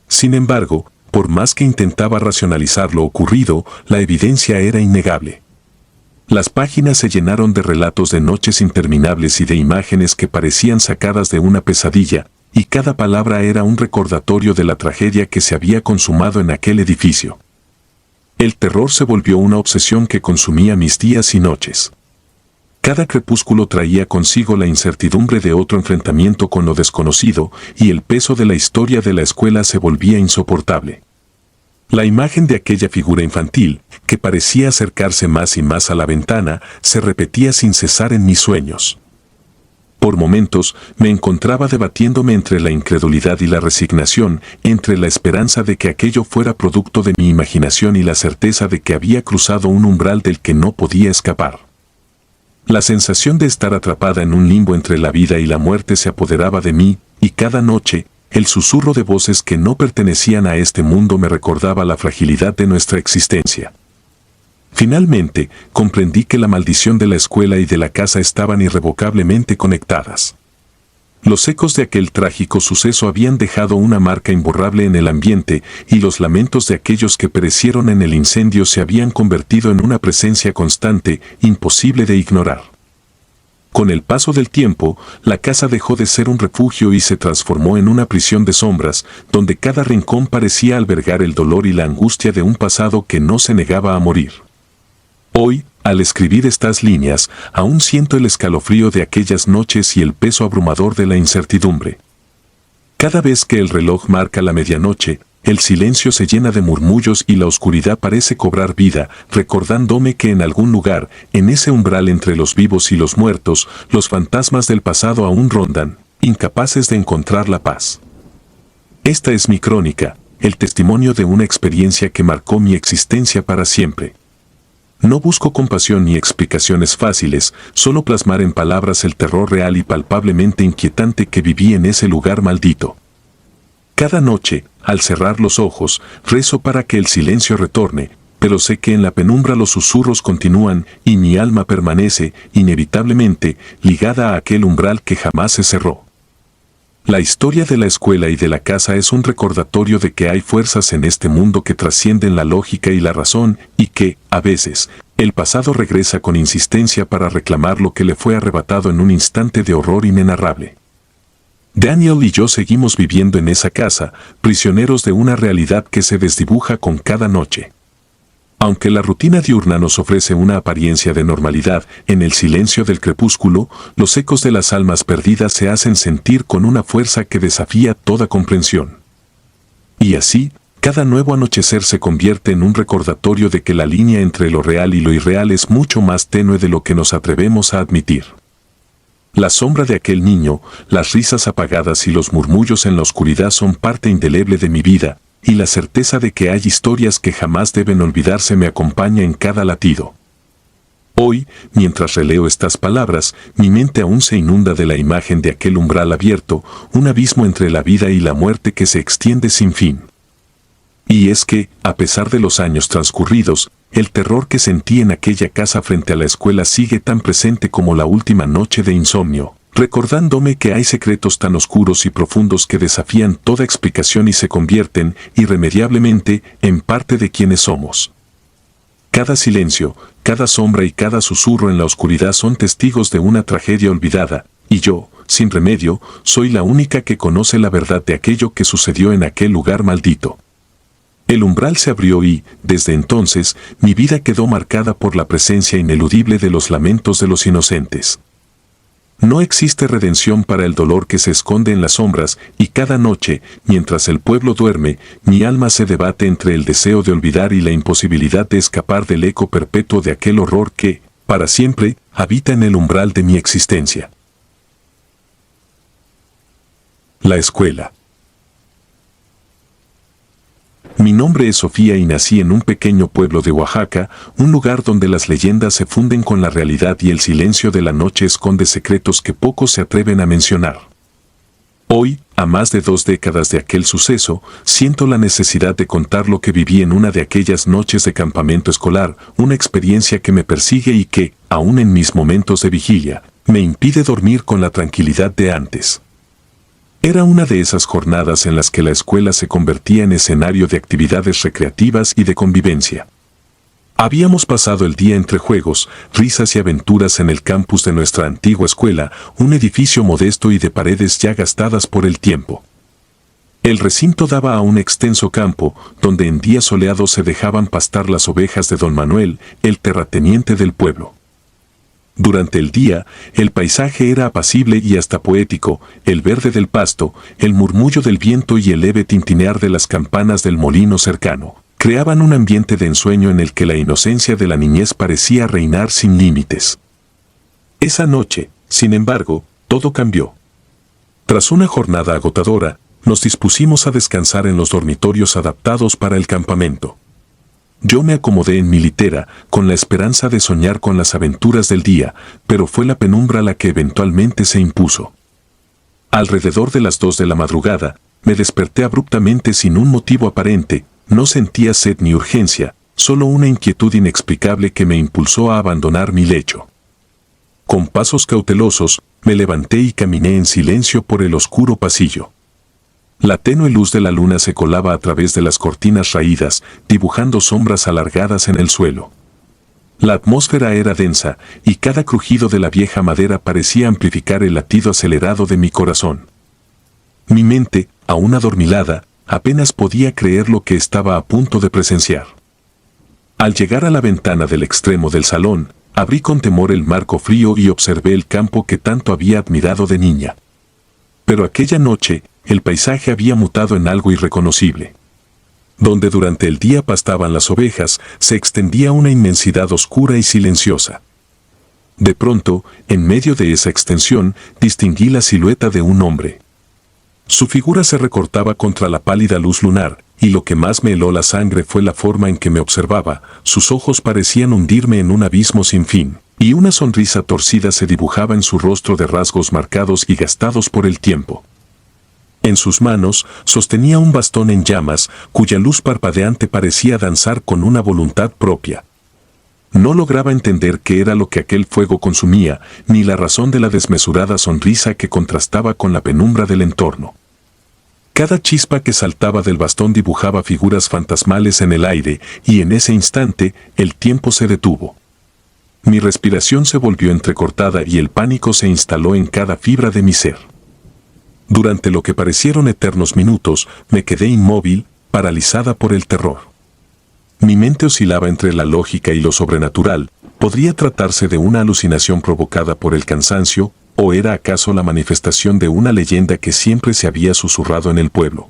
Sin embargo, por más que intentaba racionalizar lo ocurrido, la evidencia era innegable. Las páginas se llenaron de relatos de noches interminables y de imágenes que parecían sacadas de una pesadilla, y cada palabra era un recordatorio de la tragedia que se había consumado en aquel edificio. El terror se volvió una obsesión que consumía mis días y noches. Cada crepúsculo traía consigo la incertidumbre de otro enfrentamiento con lo desconocido, y el peso de la historia de la escuela se volvía insoportable. La imagen de aquella figura infantil, que parecía acercarse más y más a la ventana, se repetía sin cesar en mis sueños. Por momentos, me encontraba debatiéndome entre la incredulidad y la resignación, entre la esperanza de que aquello fuera producto de mi imaginación y la certeza de que había cruzado un umbral del que no podía escapar. La sensación de estar atrapada en un limbo entre la vida y la muerte se apoderaba de mí, y cada noche, el susurro de voces que no pertenecían a este mundo me recordaba la fragilidad de nuestra existencia. Finalmente, comprendí que la maldición de la escuela y de la casa estaban irrevocablemente conectadas. Los ecos de aquel trágico suceso habían dejado una marca imborrable en el ambiente, y los lamentos de aquellos que perecieron en el incendio se habían convertido en una presencia constante, imposible de ignorar. Con el paso del tiempo, la casa dejó de ser un refugio y se transformó en una prisión de sombras, donde cada rincón parecía albergar el dolor y la angustia de un pasado que no se negaba a morir. Hoy, al escribir estas líneas, aún siento el escalofrío de aquellas noches y el peso abrumador de la incertidumbre. Cada vez que el reloj marca la medianoche, el silencio se llena de murmullos y la oscuridad parece cobrar vida, recordándome que en algún lugar, en ese umbral entre los vivos y los muertos, los fantasmas del pasado aún rondan, incapaces de encontrar la paz. Esta es mi crónica, el testimonio de una experiencia que marcó mi existencia para siempre. No busco compasión ni explicaciones fáciles, solo plasmar en palabras el terror real y palpablemente inquietante que viví en ese lugar maldito. Cada noche, al cerrar los ojos, rezo para que el silencio retorne, pero sé que en la penumbra los susurros continúan y mi alma permanece, inevitablemente, ligada a aquel umbral que jamás se cerró. La historia de la escuela y de la casa es un recordatorio de que hay fuerzas en este mundo que trascienden la lógica y la razón, y que, a veces, el pasado regresa con insistencia para reclamar lo que le fue arrebatado en un instante de horror inenarrable. Daniel y yo seguimos viviendo en esa casa, prisioneros de una realidad que se desdibuja con cada noche. Aunque la rutina diurna nos ofrece una apariencia de normalidad, en el silencio del crepúsculo, los ecos de las almas perdidas se hacen sentir con una fuerza que desafía toda comprensión. Y así, cada nuevo anochecer se convierte en un recordatorio de que la línea entre lo real y lo irreal es mucho más tenue de lo que nos atrevemos a admitir. La sombra de aquel niño, las risas apagadas y los murmullos en la oscuridad son parte indeleble de mi vida, y la certeza de que hay historias que jamás deben olvidarse me acompaña en cada latido. Hoy, mientras releo estas palabras, mi mente aún se inunda de la imagen de aquel umbral abierto, un abismo entre la vida y la muerte que se extiende sin fin. Y es que, a pesar de los años transcurridos, el terror que sentí en aquella casa frente a la escuela sigue tan presente como la última noche de insomnio, recordándome que hay secretos tan oscuros y profundos que desafían toda explicación y se convierten, irremediablemente, en parte de quienes somos. Cada silencio, cada sombra y cada susurro en la oscuridad son testigos de una tragedia olvidada, y yo, sin remedio, soy la única que conoce la verdad de aquello que sucedió en aquel lugar maldito. El umbral se abrió y, desde entonces, mi vida quedó marcada por la presencia ineludible de los lamentos de los inocentes. No existe redención para el dolor que se esconde en las sombras, y cada noche, mientras el pueblo duerme, mi alma se debate entre el deseo de olvidar y la imposibilidad de escapar del eco perpetuo de aquel horror que, para siempre, habita en el umbral de mi existencia. La escuela. Mi nombre es Sofía y nací en un pequeño pueblo de Oaxaca, un lugar donde las leyendas se funden con la realidad y el silencio de la noche esconde secretos que pocos se atreven a mencionar. Hoy, a más de 2 décadas de aquel suceso, siento la necesidad de contar lo que viví en una de aquellas noches de campamento escolar, una experiencia que me persigue y que, aún en mis momentos de vigilia, me impide dormir con la tranquilidad de antes. Era una de esas jornadas en las que la escuela se convertía en escenario de actividades recreativas y de convivencia. Habíamos pasado el día entre juegos, risas y aventuras en el campus de nuestra antigua escuela, un edificio modesto y de paredes ya gastadas por el tiempo. El recinto daba a un extenso campo, donde en días soleados se dejaban pastar las ovejas de don Manuel, el terrateniente del pueblo. Durante el día, el paisaje era apacible y hasta poético, el verde del pasto, el murmullo del viento y el leve tintinear de las campanas del molino cercano, creaban un ambiente de ensueño en el que la inocencia de la niñez parecía reinar sin límites. Esa noche, sin embargo, todo cambió. Tras una jornada agotadora, nos dispusimos a descansar en los dormitorios adaptados para el campamento. Yo me acomodé en mi litera, con la esperanza de soñar con las aventuras del día, pero fue la penumbra la que eventualmente se impuso. Alrededor de las 2 de la madrugada, me desperté abruptamente sin un motivo aparente, no sentía sed ni urgencia, solo una inquietud inexplicable que me impulsó a abandonar mi lecho. Con pasos cautelosos, me levanté y caminé en silencio por el oscuro pasillo. La tenue luz de la luna se colaba a través de las cortinas raídas, dibujando sombras alargadas en el suelo. La atmósfera era densa, y cada crujido de la vieja madera parecía amplificar el latido acelerado de mi corazón. Mi mente, aún adormilada, apenas podía creer lo que estaba a punto de presenciar. Al llegar a la ventana del extremo del salón, abrí con temor el marco frío y observé el campo que tanto había admirado de niña. Pero aquella noche, el paisaje había mutado en algo irreconocible. Donde durante el día pastaban las ovejas, se extendía una inmensidad oscura y silenciosa. De pronto, en medio de esa extensión, distinguí la silueta de un hombre. Su figura se recortaba contra la pálida luz lunar, y lo que más me heló la sangre fue la forma en que me observaba. Sus ojos parecían hundirme en un abismo sin fin, y una sonrisa torcida se dibujaba en su rostro de rasgos marcados y gastados por el tiempo. En sus manos sostenía un bastón en llamas, cuya luz parpadeante parecía danzar con una voluntad propia. No lograba entender qué era lo que aquel fuego consumía, ni la razón de la desmesurada sonrisa que contrastaba con la penumbra del entorno. Cada chispa que saltaba del bastón dibujaba figuras fantasmales en el aire, y en ese instante el tiempo se detuvo. Mi respiración se volvió entrecortada y el pánico se instaló en cada fibra de mi ser. Durante lo que parecieron eternos minutos, me quedé inmóvil, paralizada por el terror. Mi mente oscilaba entre la lógica y lo sobrenatural. ¿Podría tratarse de una alucinación provocada por el cansancio, o era acaso la manifestación de una leyenda que siempre se había susurrado en el pueblo?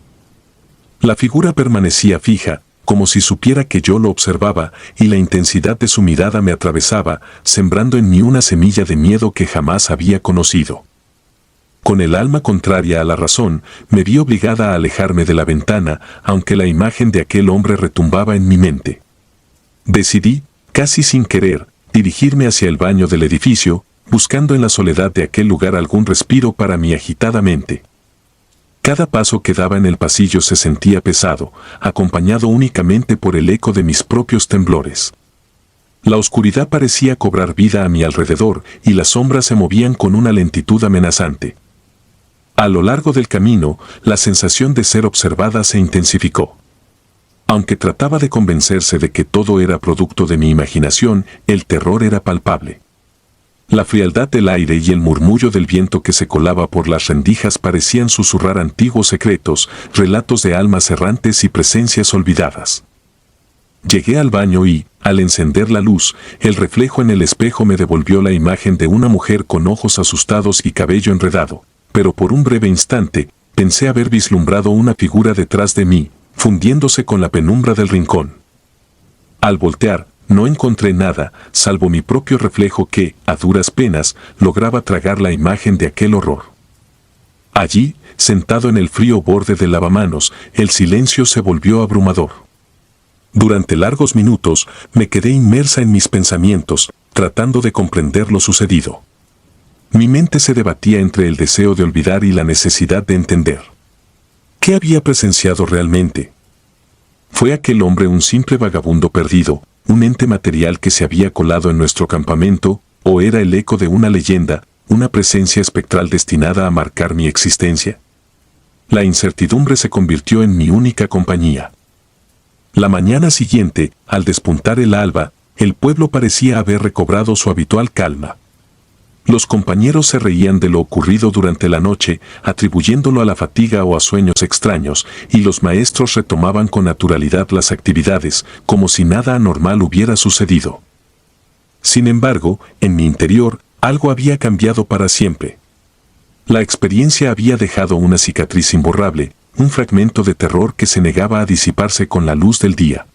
La figura permanecía fija, como si supiera que yo lo observaba, y la intensidad de su mirada me atravesaba, sembrando en mí una semilla de miedo que jamás había conocido. Con el alma contraria a la razón, me vi obligada a alejarme de la ventana, aunque la imagen de aquel hombre retumbaba en mi mente. Decidí, casi sin querer, dirigirme hacia el baño del edificio, buscando en la soledad de aquel lugar algún respiro para mi agitada mente. Cada paso que daba en el pasillo se sentía pesado, acompañado únicamente por el eco de mis propios temblores. La oscuridad parecía cobrar vida a mi alrededor y las sombras se movían con una lentitud amenazante. A lo largo del camino, la sensación de ser observada se intensificó. Aunque trataba de convencerse de que todo era producto de mi imaginación, el terror era palpable. La frialdad del aire y el murmullo del viento que se colaba por las rendijas parecían susurrar antiguos secretos, relatos de almas errantes y presencias olvidadas. Llegué al baño y, al encender la luz, el reflejo en el espejo me devolvió la imagen de una mujer con ojos asustados y cabello enredado. Pero por un breve instante, pensé haber vislumbrado una figura detrás de mí, fundiéndose con la penumbra del rincón. Al voltear, no encontré nada, salvo mi propio reflejo que, a duras penas, lograba tragar la imagen de aquel horror. Allí, sentado en el frío borde del lavamanos, el silencio se volvió abrumador. Durante largos minutos, me quedé inmersa en mis pensamientos, tratando de comprender lo sucedido. Mi mente se debatía entre el deseo de olvidar y la necesidad de entender. ¿Qué había presenciado realmente? ¿Fue aquel hombre un simple vagabundo perdido, un ente material que se había colado en nuestro campamento, o era el eco de una leyenda, una presencia espectral destinada a marcar mi existencia? La incertidumbre se convirtió en mi única compañía. La mañana siguiente, al despuntar el alba, el pueblo parecía haber recobrado su habitual calma. Los compañeros se reían de lo ocurrido durante la noche, atribuyéndolo a la fatiga o a sueños extraños, y los maestros retomaban con naturalidad las actividades, como si nada anormal hubiera sucedido. Sin embargo, en mi interior, algo había cambiado para siempre. La experiencia había dejado una cicatriz imborrable, un fragmento de terror que se negaba a disiparse con la luz del día.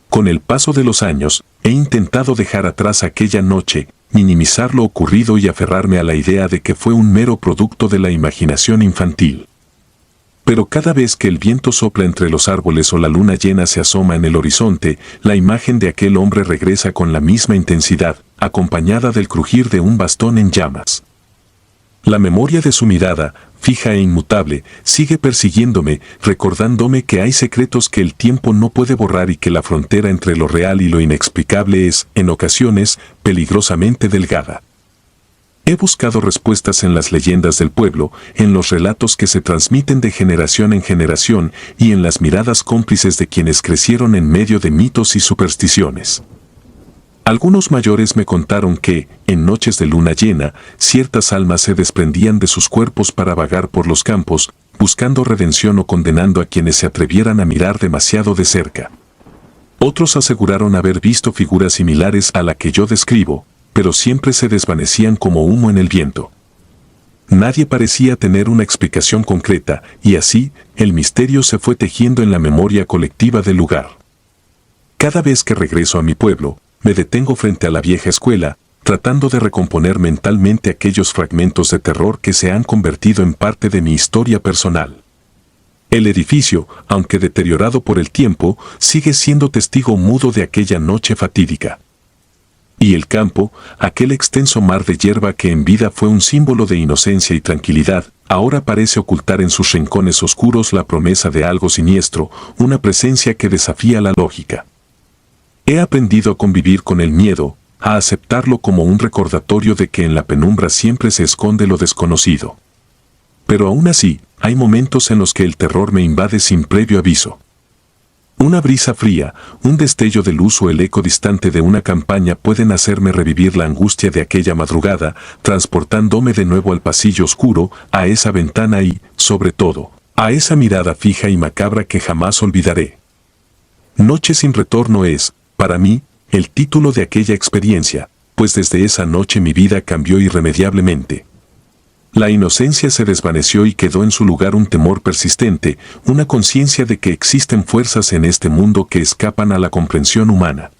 Con el paso de los años, he intentado dejar atrás aquella noche, minimizar lo ocurrido y aferrarme a la idea de que fue un mero producto de la imaginación infantil. Pero cada vez que el viento sopla entre los árboles o la luna llena se asoma en el horizonte, la imagen de aquel hombre regresa con la misma intensidad, acompañada del crujir de un bastón en llamas. La memoria de su mirada, fija e inmutable, sigue persiguiéndome, recordándome que hay secretos que el tiempo no puede borrar y que la frontera entre lo real y lo inexplicable es, en ocasiones, peligrosamente delgada. He buscado respuestas en las leyendas del pueblo, en los relatos que se transmiten de generación en generación y en las miradas cómplices de quienes crecieron en medio de mitos y supersticiones. Algunos mayores me contaron que, en noches de luna llena, ciertas almas se desprendían de sus cuerpos para vagar por los campos, buscando redención o condenando a quienes se atrevieran a mirar demasiado de cerca. Otros aseguraron haber visto figuras similares a la que yo describo, pero siempre se desvanecían como humo en el viento. Nadie parecía tener una explicación concreta, y así, el misterio se fue tejiendo en la memoria colectiva del lugar. Cada vez que regreso a mi pueblo, me detengo frente a la vieja escuela, tratando de recomponer mentalmente aquellos fragmentos de terror que se han convertido en parte de mi historia personal. El edificio, aunque deteriorado por el tiempo, sigue siendo testigo mudo de aquella noche fatídica. Y el campo, aquel extenso mar de hierba que en vida fue un símbolo de inocencia y tranquilidad, ahora parece ocultar en sus rincones oscuros la promesa de algo siniestro, una presencia que desafía la lógica. He aprendido a convivir con el miedo, a aceptarlo como un recordatorio de que en la penumbra siempre se esconde lo desconocido. Pero aún así, hay momentos en los que el terror me invade sin previo aviso. Una brisa fría, un destello de luz o el eco distante de una campaña pueden hacerme revivir la angustia de aquella madrugada, transportándome de nuevo al pasillo oscuro, a esa ventana y, sobre todo, a esa mirada fija y macabra que jamás olvidaré. Noche sin retorno es, para mí, el título de aquella experiencia, pues desde esa noche mi vida cambió irremediablemente. La inocencia se desvaneció y quedó en su lugar un temor persistente, una conciencia de que existen fuerzas en este mundo que escapan a la comprensión humana.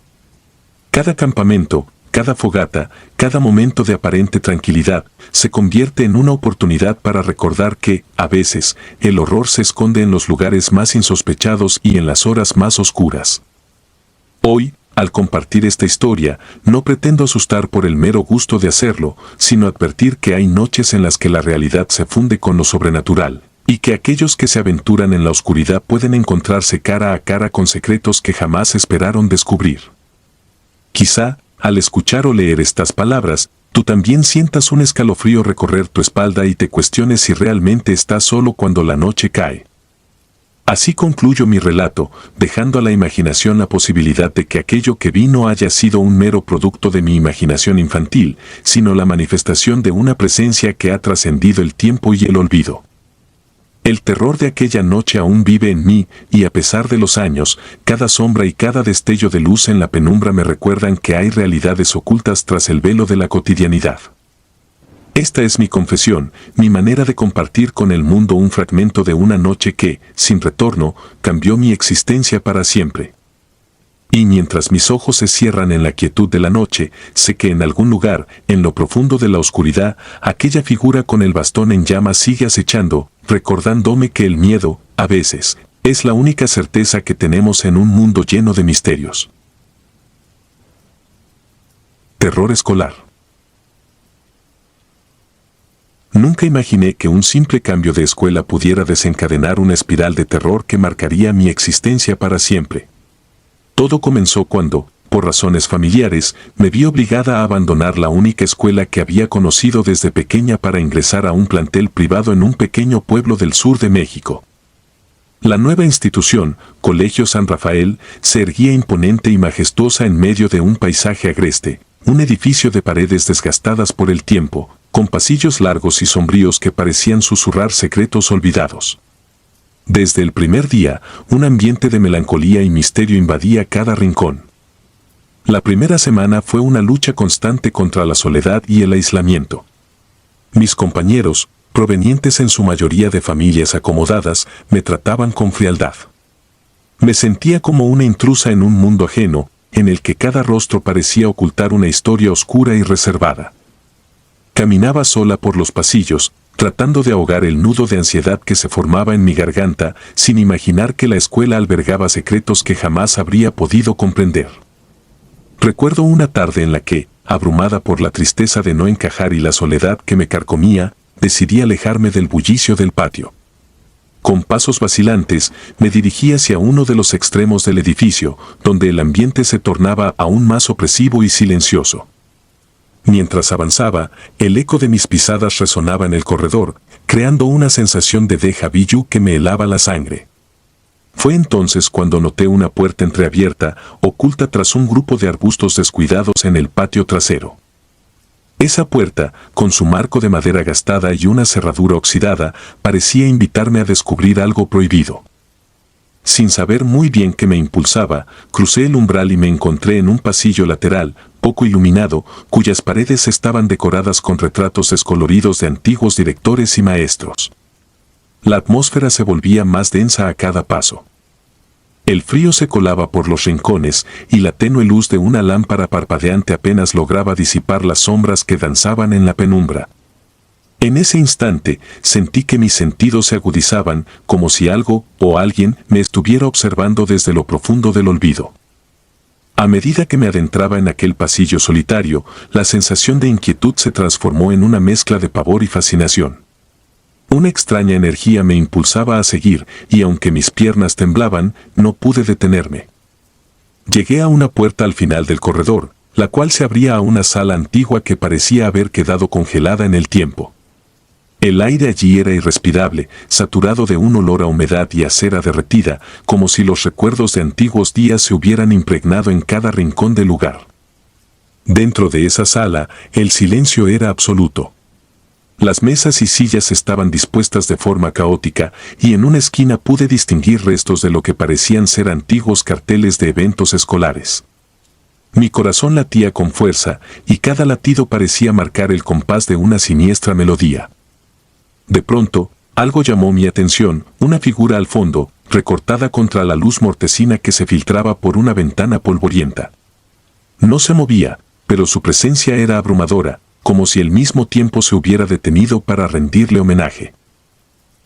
Cada campamento, cada fogata, cada momento de aparente tranquilidad, se convierte en una oportunidad para recordar que, a veces, el horror se esconde en los lugares más insospechados y en las horas más oscuras. Hoy, al compartir esta historia, no pretendo asustar por el mero gusto de hacerlo, sino advertir que hay noches en las que la realidad se funde con lo sobrenatural, y que aquellos que se aventuran en la oscuridad pueden encontrarse cara a cara con secretos que jamás esperaron descubrir. Quizá, al escuchar o leer estas palabras, tú también sientas un escalofrío recorrer tu espalda y te cuestiones si realmente estás solo cuando la noche cae. Así concluyo mi relato, dejando a la imaginación la posibilidad de que aquello que vi no haya sido un mero producto de mi imaginación infantil, sino la manifestación de una presencia que ha trascendido el tiempo y el olvido. El terror de aquella noche aún vive en mí, y a pesar de los años, cada sombra y cada destello de luz en la penumbra me recuerdan que hay realidades ocultas tras el velo de la cotidianidad. Esta es mi confesión, mi manera de compartir con el mundo un fragmento de una noche que, sin retorno, cambió mi existencia para siempre. Y mientras mis ojos se cierran en la quietud de la noche, sé que en algún lugar, en lo profundo de la oscuridad, aquella figura con el bastón en llamas sigue acechando, recordándome que el miedo, a veces, es la única certeza que tenemos en un mundo lleno de misterios. Terror escolar. Nunca imaginé que un simple cambio de escuela pudiera desencadenar una espiral de terror que marcaría mi existencia para siempre. Todo comenzó cuando, por razones familiares, me vi obligada a abandonar la única escuela que había conocido desde pequeña para ingresar a un plantel privado en un pequeño pueblo del sur de México. La nueva institución, Colegio San Rafael, se erguía imponente y majestuosa en medio de un paisaje agreste, un edificio de paredes desgastadas por el tiempo, con pasillos largos y sombríos que parecían susurrar secretos olvidados. Desde el primer día, un ambiente de melancolía y misterio invadía cada rincón. La primera semana fue una lucha constante contra la soledad y el aislamiento. Mis compañeros, provenientes en su mayoría de familias acomodadas, me trataban con frialdad. Me sentía como una intrusa en un mundo ajeno, en el que cada rostro parecía ocultar una historia oscura y reservada. Caminaba sola por los pasillos, tratando de ahogar el nudo de ansiedad que se formaba en mi garganta, sin imaginar que la escuela albergaba secretos que jamás habría podido comprender. Recuerdo una tarde en la que, abrumada por la tristeza de no encajar y la soledad que me carcomía, decidí alejarme del bullicio del patio. Con pasos vacilantes, me dirigí hacia uno de los extremos del edificio, donde el ambiente se tornaba aún más opresivo y silencioso. Mientras avanzaba, el eco de mis pisadas resonaba en el corredor, creando una sensación de déjà vu que me helaba la sangre. Fue entonces cuando noté una puerta entreabierta, oculta tras un grupo de arbustos descuidados en el patio trasero. Esa puerta, con su marco de madera gastada y una cerradura oxidada, parecía invitarme a descubrir algo prohibido. Sin saber muy bien qué me impulsaba, crucé el umbral y me encontré en un pasillo lateral, poco iluminado, cuyas paredes estaban decoradas con retratos descoloridos de antiguos directores y maestros. La atmósfera se volvía más densa a cada paso. El frío se colaba por los rincones y la tenue luz de una lámpara parpadeante apenas lograba disipar las sombras que danzaban en la penumbra. En ese instante sentí que mis sentidos se agudizaban como si algo o alguien me estuviera observando desde lo profundo del olvido. A medida que me adentraba en aquel pasillo solitario, la sensación de inquietud se transformó en una mezcla de pavor y fascinación. Una extraña energía me impulsaba a seguir y aunque mis piernas temblaban, no pude detenerme. Llegué a una puerta al final del corredor, la cual se abría a una sala antigua que parecía haber quedado congelada en el tiempo. El aire allí era irrespirable, saturado de un olor a humedad y a cera derretida, como si los recuerdos de antiguos días se hubieran impregnado en cada rincón del lugar. Dentro de esa sala, el silencio era absoluto. Las mesas y sillas estaban dispuestas de forma caótica, y en una esquina pude distinguir restos de lo que parecían ser antiguos carteles de eventos escolares. Mi corazón latía con fuerza, y cada latido parecía marcar el compás de una siniestra melodía. De pronto, algo llamó mi atención, una figura al fondo, recortada contra la luz mortecina que se filtraba por una ventana polvorienta. No se movía, pero su presencia era abrumadora, como si el mismo tiempo se hubiera detenido para rendirle homenaje.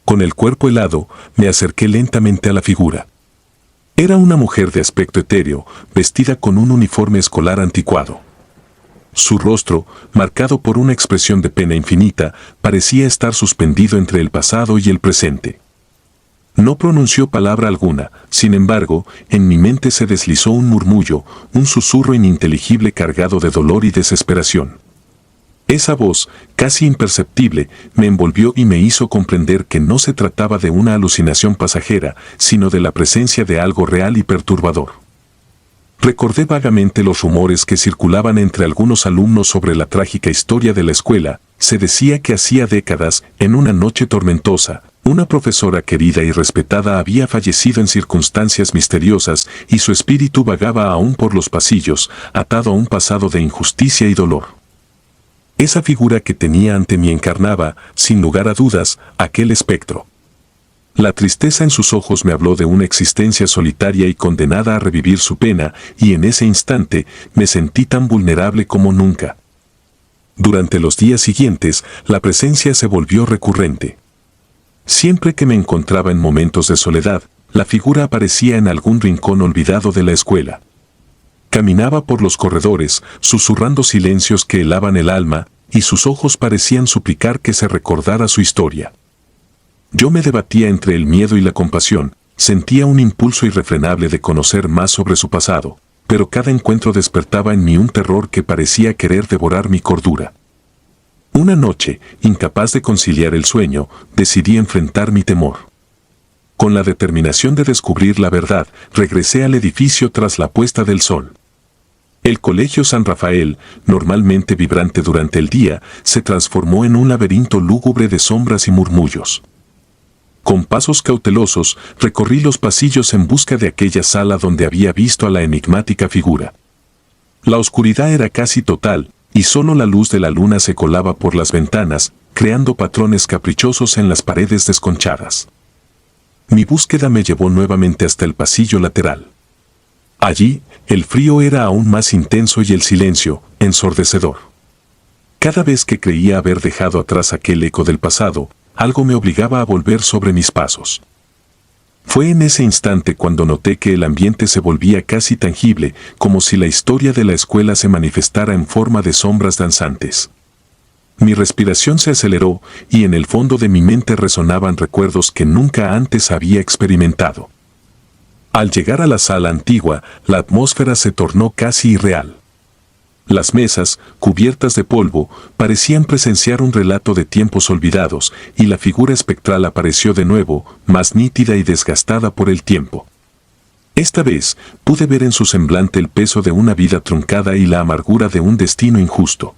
Con el cuerpo helado, me acerqué lentamente a la figura. Era una mujer de aspecto etéreo, vestida con un uniforme escolar anticuado. Su rostro, marcado por una expresión de pena infinita, parecía estar suspendido entre el pasado y el presente. No pronunció palabra alguna, sin embargo, en mi mente se deslizó un murmullo, un susurro ininteligible cargado de dolor y desesperación. Esa voz, casi imperceptible, me envolvió y me hizo comprender que no se trataba de una alucinación pasajera, sino de la presencia de algo real y perturbador. Recordé vagamente los rumores que circulaban entre algunos alumnos sobre la trágica historia de la escuela. Se decía que hacía décadas, en una noche tormentosa, una profesora querida y respetada había fallecido en circunstancias misteriosas y su espíritu vagaba aún por los pasillos, atado a un pasado de injusticia y dolor. Esa figura que tenía ante mí encarnaba, sin lugar a dudas, aquel espectro. La tristeza en sus ojos me habló de una existencia solitaria y condenada a revivir su pena, y en ese instante me sentí tan vulnerable como nunca. Durante los días siguientes, la presencia se volvió recurrente. Siempre que me encontraba en momentos de soledad, la figura aparecía en algún rincón olvidado de la escuela. Caminaba por los corredores, susurrando silencios que helaban el alma, y sus ojos parecían suplicar que se recordara su historia. Yo me debatía entre el miedo y la compasión, sentía un impulso irrefrenable de conocer más sobre su pasado, pero cada encuentro despertaba en mí un terror que parecía querer devorar mi cordura. Una noche, incapaz de conciliar el sueño, decidí enfrentar mi temor. Con la determinación de descubrir la verdad, regresé al edificio tras la puesta del sol. El Colegio San Rafael, normalmente vibrante durante el día, se transformó en un laberinto lúgubre de sombras y murmullos. Con pasos cautelosos, recorrí los pasillos en busca de aquella sala donde había visto a la enigmática figura. La oscuridad era casi total, y solo la luz de la luna se colaba por las ventanas, creando patrones caprichosos en las paredes desconchadas. Mi búsqueda me llevó nuevamente hasta el pasillo lateral. Allí, el frío era aún más intenso y el silencio, ensordecedor. Cada vez que creía haber dejado atrás aquel eco del pasado, algo me obligaba a volver sobre mis pasos. Fue en ese instante cuando noté que el ambiente se volvía casi tangible, como si la historia de la escuela se manifestara en forma de sombras danzantes. Mi respiración se aceleró y en el fondo de mi mente resonaban recuerdos que nunca antes había experimentado. Al llegar a la sala antigua, la atmósfera se tornó casi irreal. Las mesas, cubiertas de polvo, parecían presenciar un relato de tiempos olvidados, y la figura espectral apareció de nuevo, más nítida y desgastada por el tiempo. Esta vez, pude ver en su semblante el peso de una vida truncada y la amargura de un destino injusto.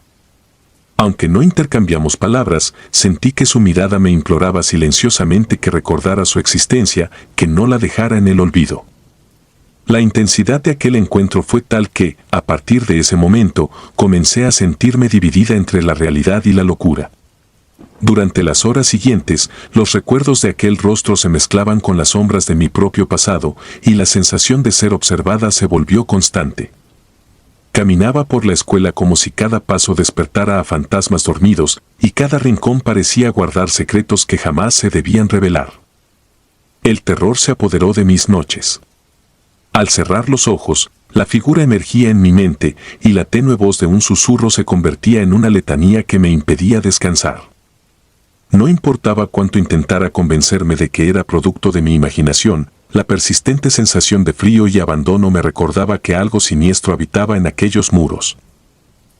Aunque no intercambiamos palabras, sentí que su mirada me imploraba silenciosamente que recordara su existencia, que no la dejara en el olvido. La intensidad de aquel encuentro fue tal que, a partir de ese momento, comencé a sentirme dividida entre la realidad y la locura. Durante las horas siguientes, los recuerdos de aquel rostro se mezclaban con las sombras de mi propio pasado, y la sensación de ser observada se volvió constante. Caminaba por la escuela como si cada paso despertara a fantasmas dormidos, y cada rincón parecía guardar secretos que jamás se debían revelar. El terror se apoderó de mis noches. Al cerrar los ojos, la figura emergía en mi mente, y la tenue voz de un susurro se convertía en una letanía que me impedía descansar. No importaba cuánto intentara convencerme de que era producto de mi imaginación, la persistente sensación de frío y abandono me recordaba que algo siniestro habitaba en aquellos muros.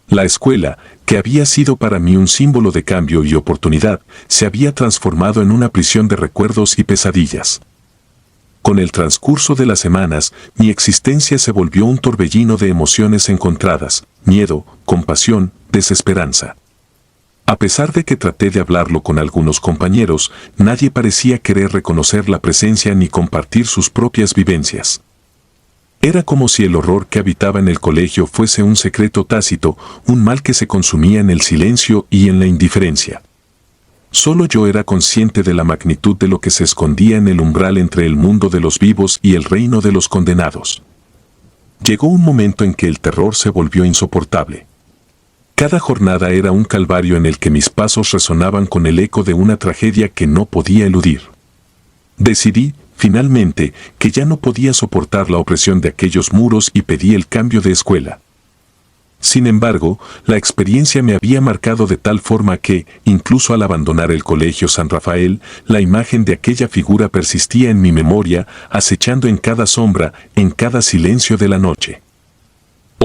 La escuela, que había sido para mí un símbolo de cambio y oportunidad, se había transformado en una prisión de recuerdos y pesadillas. Con el transcurso de las semanas, mi existencia se volvió un torbellino de emociones encontradas: miedo, compasión, desesperanza. A pesar de que traté de hablarlo con algunos compañeros, nadie parecía querer reconocer la presencia ni compartir sus propias vivencias. Era como si el horror que habitaba en el colegio fuese un secreto tácito, un mal que se consumía en el silencio y en la indiferencia. Solo yo era consciente de la magnitud de lo que se escondía en el umbral entre el mundo de los vivos y el reino de los condenados. Llegó un momento en que el terror se volvió insoportable. Cada jornada era un calvario en el que mis pasos resonaban con el eco de una tragedia que no podía eludir. Decidí, finalmente, que ya no podía soportar la opresión de aquellos muros y pedí el cambio de escuela. Sin embargo, la experiencia me había marcado de tal forma que, incluso al abandonar el Colegio San Rafael, la imagen de aquella figura persistía en mi memoria, acechando en cada sombra, en cada silencio de la noche.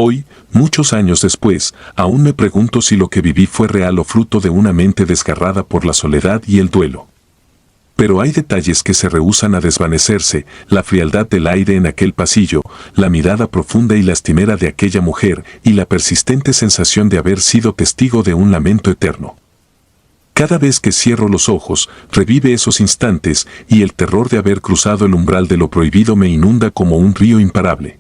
Hoy, muchos años después, aún me pregunto si lo que viví fue real o fruto de una mente desgarrada por la soledad y el duelo. Pero hay detalles que se rehúsan a desvanecerse: la frialdad del aire en aquel pasillo, la mirada profunda y lastimera de aquella mujer, y la persistente sensación de haber sido testigo de un lamento eterno. Cada vez que cierro los ojos, revive esos instantes, y el terror de haber cruzado el umbral de lo prohibido me inunda como un río imparable.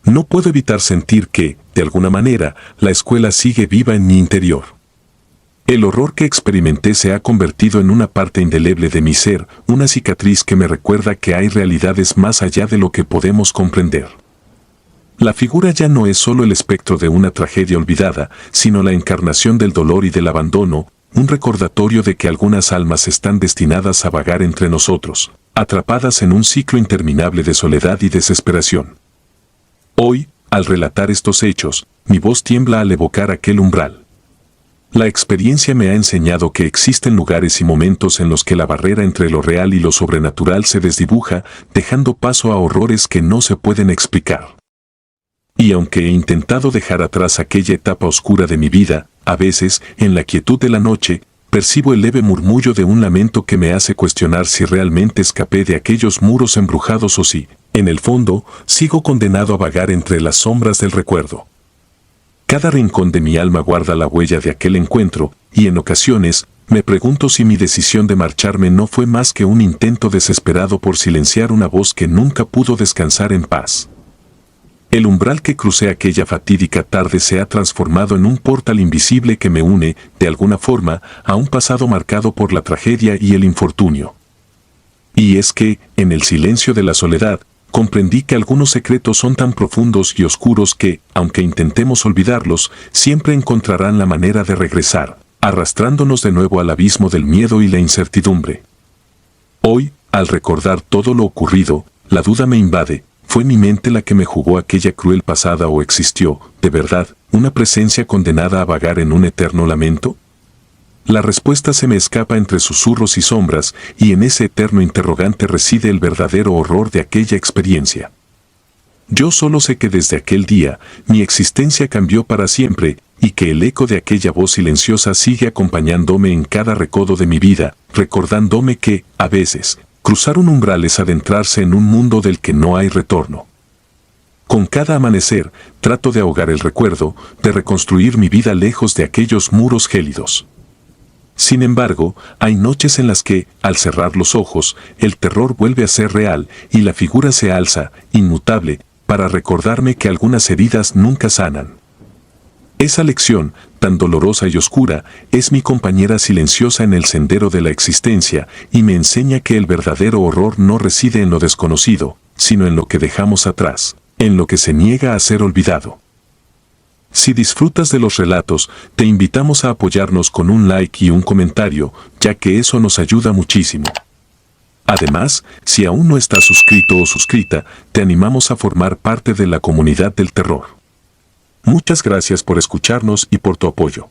No puedo evitar sentir que, de alguna manera, la escuela sigue viva en mi interior. El horror que experimenté se ha convertido en una parte indeleble de mi ser, una cicatriz que me recuerda que hay realidades más allá de lo que podemos comprender. La figura ya no es solo el espectro de una tragedia olvidada, sino la encarnación del dolor y del abandono, un recordatorio de que algunas almas están destinadas a vagar entre nosotros, atrapadas en un ciclo interminable de soledad y desesperación. Hoy, al relatar estos hechos, mi voz tiembla al evocar aquel umbral. La experiencia me ha enseñado que existen lugares y momentos en los que la barrera entre lo real y lo sobrenatural se desdibuja, dejando paso a horrores que no se pueden explicar. Y aunque he intentado dejar atrás aquella etapa oscura de mi vida, a veces, en la quietud de la noche, percibo el leve murmullo de un lamento que me hace cuestionar si realmente escapé de aquellos muros embrujados o si, en el fondo, sigo condenado a vagar entre las sombras del recuerdo. Cada rincón de mi alma guarda la huella de aquel encuentro, y en ocasiones, me pregunto si mi decisión de marcharme no fue más que un intento desesperado por silenciar una voz que nunca pudo descansar en paz. El umbral que crucé aquella fatídica tarde se ha transformado en un portal invisible que me une, de alguna forma, a un pasado marcado por la tragedia y el infortunio. Y es que, en el silencio de la soledad, comprendí que algunos secretos son tan profundos y oscuros que, aunque intentemos olvidarlos, siempre encontrarán la manera de regresar, arrastrándonos de nuevo al abismo del miedo y la incertidumbre. Hoy, al recordar todo lo ocurrido, la duda me invade: ¿fue mi mente la que me jugó aquella cruel pasada o existió, de verdad, una presencia condenada a vagar en un eterno lamento? La respuesta se me escapa entre susurros y sombras, y en ese eterno interrogante reside el verdadero horror de aquella experiencia. Yo solo sé que desde aquel día, mi existencia cambió para siempre, y que el eco de aquella voz silenciosa sigue acompañándome en cada recodo de mi vida, recordándome que, a veces, cruzar un umbral es adentrarse en un mundo del que no hay retorno. Con cada amanecer, trato de ahogar el recuerdo, de reconstruir mi vida lejos de aquellos muros gélidos. Sin embargo, hay noches en las que, al cerrar los ojos, el terror vuelve a ser real y la figura se alza, inmutable, para recordarme que algunas heridas nunca sanan. Esa lección, tan dolorosa y oscura, es mi compañera silenciosa en el sendero de la existencia y me enseña que el verdadero horror no reside en lo desconocido, sino en lo que dejamos atrás, en lo que se niega a ser olvidado. Si disfrutas de los relatos, te invitamos a apoyarnos con un like y un comentario, ya que eso nos ayuda muchísimo. Además, si aún no estás suscrito o suscrita, te animamos a formar parte de la comunidad del terror. Muchas gracias por escucharnos y por tu apoyo.